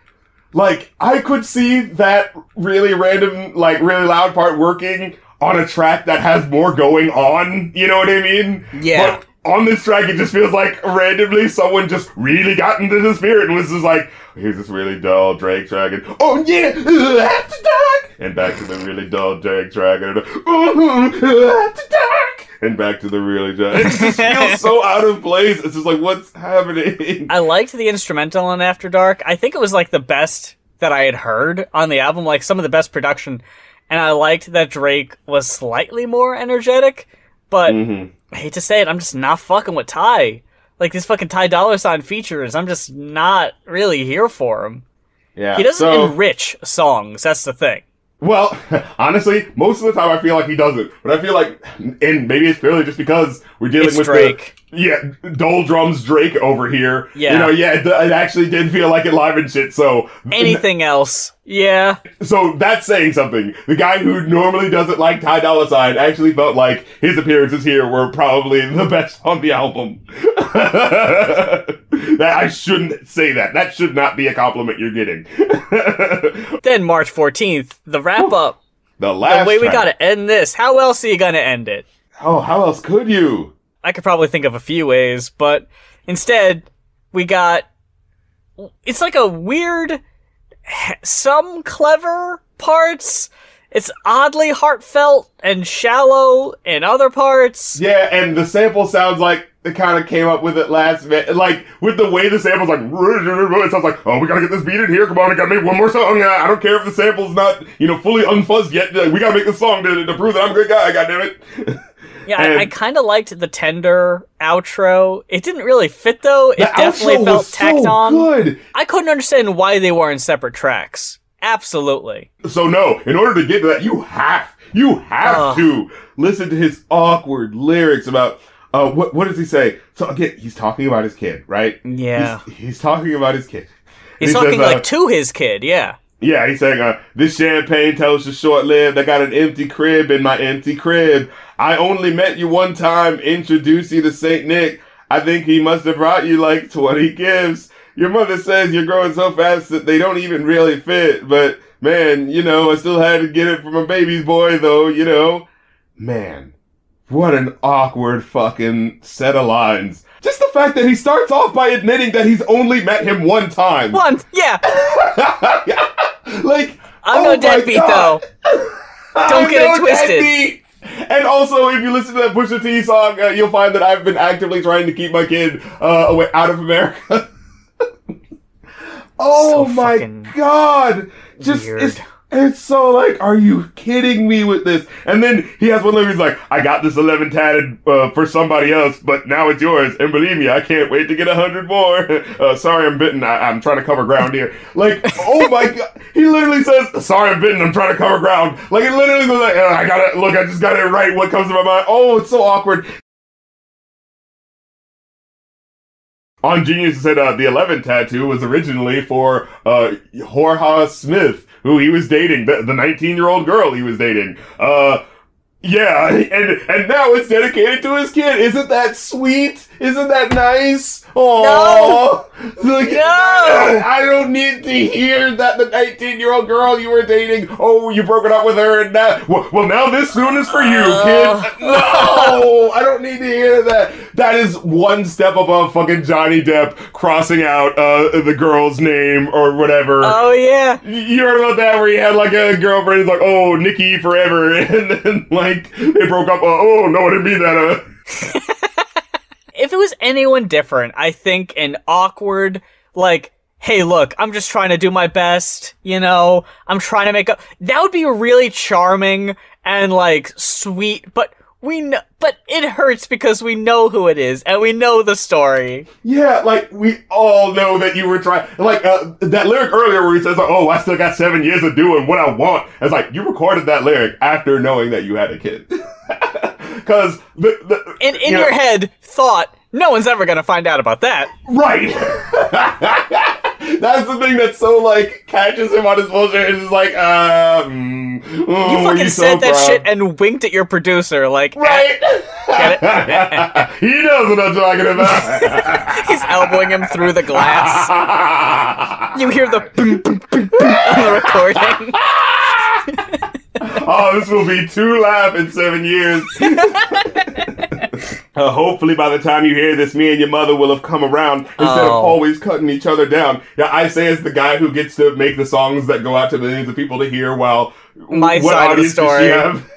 I could see that really random, like really loud part working on a track that has more going on. You know what I mean? Yeah. But on this track, it just feels like randomly someone just really got into the spirit and was just like, here's this really dull Drake track, and oh yeah, After Dark, and back to the really dull Drake track, and After Dark, and back to the really dull. It just feels so out of place. It's just like, what's happening? I liked the instrumental on After Dark. I think it was like the best that I had heard on the album, like some of the best production, and I liked that Drake was slightly more energetic, but I hate to say it, I'm just not fucking with Ty. Like, these fucking Ty Dolla $ign features, I'm just not really here for him. Yeah. He doesn't enrich songs. That's the thing. Well, honestly, most of the time I feel like he doesn't. But I feel like, and maybe it's purely just because we're dealing with Drake. Dole Drums Drake over here. Yeah. It actually did feel like it live and shit, so. Anything else. Yeah. So that's saying something. The guy who normally doesn't like Ty Dolla $ign actually felt like his appearances here were probably the best on the album. I shouldn't say that. That should not be a compliment you're getting. Then March 14th, the wrap-up. The last The way we track. gotta end this. How else are you gonna end it? Oh, how else could you? I could probably think of a few ways, but instead, we got... It's like a weird... Some clever parts. It's oddly heartfelt and shallow in other parts. Yeah, and the sample sounds like they kind of came up with it last minute. Like, with the way the sample's like, it sounds like, oh, we gotta get this beat in here. Come on, we gotta make one more song. I don't care if the sample's not, fully unfuzzed yet. We gotta make this song to prove that I'm a good guy, goddammit. Yeah, I kind of liked the Tender outro. It didn't really fit, though. It definitely felt tacked on. Good. I couldn't understand why they were in separate tracks. Absolutely. So no, in order to get to that, you have to listen to his awkward lyrics about, what does he say? So again, he's talking about his kid, right? Yeah. He's talking about his kid. He's talking to his kid, yeah. Yeah, he's saying, this champagne toast is short-lived. I got an empty crib in my empty crib. I only met you one time, introduce you to Saint Nick. I think he must have brought you like 20 gifts. Your mother says you're growing so fast that they don't even really fit. But, man, I still had to get it for my baby's boy, though, Man, what an awkward fucking set of lines. Just the fact that he starts off by admitting that he's only met him one time. Yeah. Like, I'm no deadbeat, though. Don't get it twisted. Deadbeat. And also, if you listen to that Pusha T song, you'll find that I've been actively trying to keep my kid away out of America. Oh so my god! Just weird. It's so like, are you kidding me with this? And then he has one where he's like, I got this 11 tatted for somebody else, but now it's yours. And believe me, I can't wait to get 100 more. Sorry, I'm bitten. I'm trying to cover ground here. Like, oh my god. He literally says, sorry, I'm bitten. I'm trying to cover ground. Like, it literally was like, I just got it right. What comes to my mind? Oh, it's so awkward. On Genius, it said the 11 tattoo was originally for Jorge Smith, who he was dating, the 19-year-old girl he was dating. Yeah, and now it's dedicated to his kid. Isn't that sweet? Isn't that nice? Oh, no! Like, no! I don't need to hear that the 19-year-old girl you were dating, oh, you broke it up with her, and now, well, now this soon is for you, kid. No! I don't need to hear that. That is one step above fucking Johnny Depp crossing out the girl's name or whatever. Oh, yeah. You heard about that where he had like a girlfriend who's like, oh, Nikki forever, and then like they broke up. Oh, no, I didn't mean that. If it was anyone different, I think an awkward, like, hey, look, I'm just trying to do my best, I'm trying to make up. That would be really charming and like sweet, but it hurts because we know who it is and we know the story. Yeah, like we all know that you were trying. Like that lyric earlier where he says, "Oh, I still got 7 years of doing what I want." It's like you recorded that lyric after knowing that you had a kid. Because in your head, thought no one's ever gonna find out about that. Right. That's the thing that so like catches him on his bullshit. It's just like, you fucking said that shit and winked at your producer, like, right? Get it? He knows what I'm talking about. He's elbowing him through the glass. You hear the boom, boom, boom, boom on the recording. Oh, this will be 2 laugh in 7 years. Hopefully by the time you hear this, me and your mother will have come around instead of always cutting each other down. Yeah, I say as the guy who gets to make the songs that go out to millions of people to hear while my what side of the story. Does she have?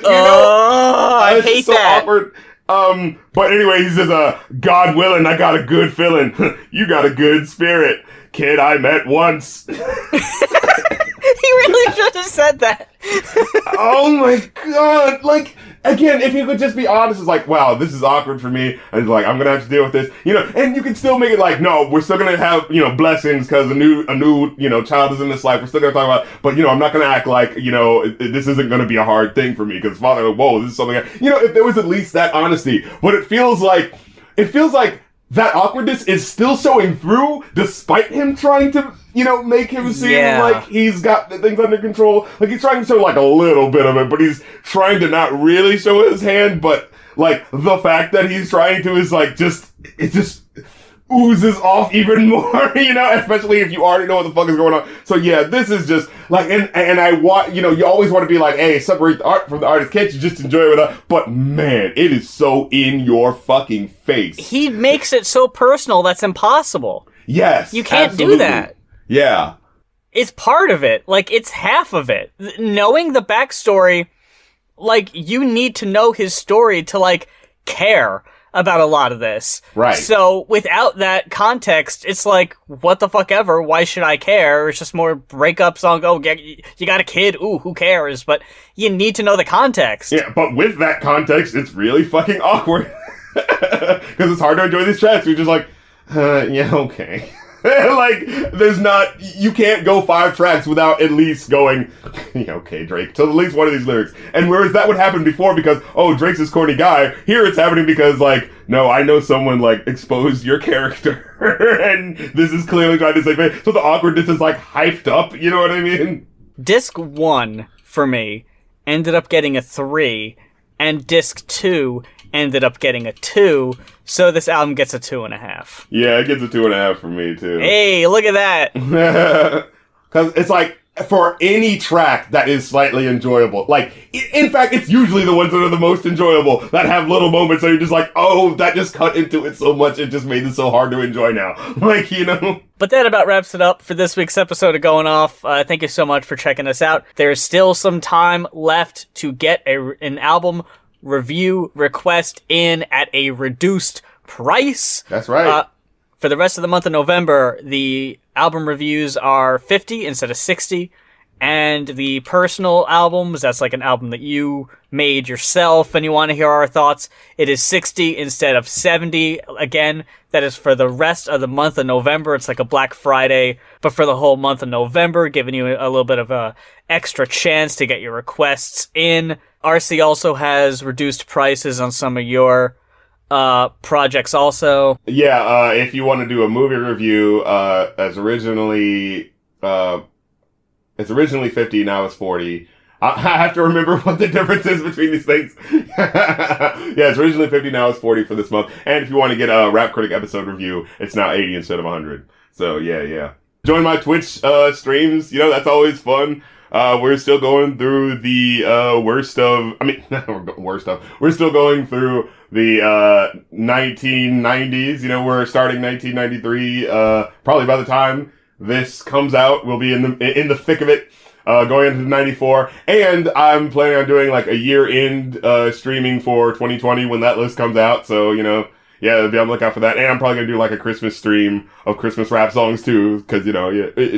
I hate so that. Awkward. But anyway, he says, God willing, I got a good feeling. You got a good spirit. Kid I met once. really should have said that. Oh my god! Like, again, if you could just be honest, it's like, wow, this is awkward for me, and it's like, I'm gonna have to deal with this, and you can still make it like, no, we're still gonna have, blessings, because a new, child is in this life, we're still gonna talk about, but, I'm not gonna act like, this isn't gonna be a hard thing for me, because father, whoa, this is something, if there was at least that honesty, but it feels like that awkwardness is still showing through, despite him trying to, make him seem like he's got things under control. Like, he's trying to show, like, a little bit of it, but he's trying to not really show his hand, but, like, the fact that he's trying to is, like, it just oozes off even more, especially if you already know what the fuck is going on. So, yeah, this is just, like, and I want, you always want to be like, hey, separate the art from the artist. Can't you just enjoy it without? But, man, it is so in your fucking face. He makes it so personal that's impossible. Yes, you can't absolutely. do that. Yeah. It's part of it. Like, it's half of it. Knowing the backstory, like, you need to know his story to, like, care about a lot of this. Right. So, without that context, it's like, what the fuck ever, why should I care? It's just more breakups on, you got a kid, ooh, who cares? But you need to know the context. Yeah, but with that context, it's really fucking awkward. Because it's hard to enjoy these tracks. You're just like, yeah, okay. Like, you can't go 5 tracks without at least going, okay, Drake, to at least one of these lyrics. And whereas that would happen before because, oh, Drake's this corny guy, here it's happening because, like, no, I know someone, like, exposed your character, and this is clearly trying to say, so the awkwardness is, like, hyped up, you know what I mean? Disc 1, for me, ended up getting a 3, and Disc 2 ended up getting a 2, so this album gets a 2.5. Yeah, it gets a 2.5 for me, too. Hey, look at that! Because it's like, for any track that is slightly enjoyable, like, in fact, it's usually the ones that are the most enjoyable, that have little moments that you're just like, oh, that just cut into it so much, it just made it so hard to enjoy now. Like, But that about wraps it up for this week's episode of Going Off. Thank you so much for checking us out. There's still some time left to get an album review request in at a reduced price. That's right. For the rest of the month of November, the album reviews are $50 instead of $60. And the personal albums, that's like an album that you made yourself and you want to hear our thoughts, it is $60 instead of $70. Again, that is for the rest of the month of November. It's like a Black Friday, but for the whole month of November, giving you a little bit of a extra chance to get your requests in. RC also has reduced prices on some of your projects also. Yeah, if you want to do a movie review, it's originally 50, now it's 40. I have to remember what the difference is between these things. Yeah, it's originally 50, now it's 40 for this month. And if you want to get a Rap Critic episode review, it's now 80 instead of 100. So, yeah. Join my Twitch streams, that's always fun. We're still going through the we're still going through the 1990s. We're starting 1993. Probably by the time this comes out, we'll be in the thick of it. Going into 94, and I'm planning on doing like a year-end streaming for 2020 when that list comes out. So yeah, be on the lookout for that. And I'm probably gonna do like a Christmas stream of Christmas rap songs too, because it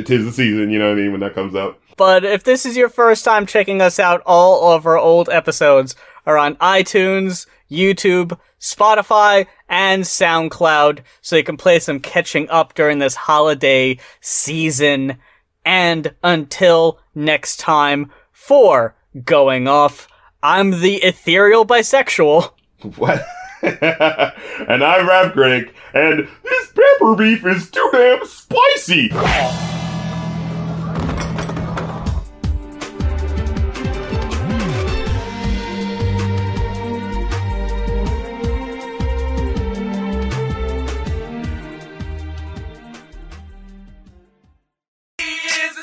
is the season. You know what I mean, when that comes out. But if this is your first time checking us out, all of our old episodes are on iTunes, YouTube, Spotify, and SoundCloud, so you can play some catching up during this holiday season. And until next time, for Going Off, I'm the ethereal bisexual. What? And I'm Rap Critic, and this pepper beef is too damn spicy! He is a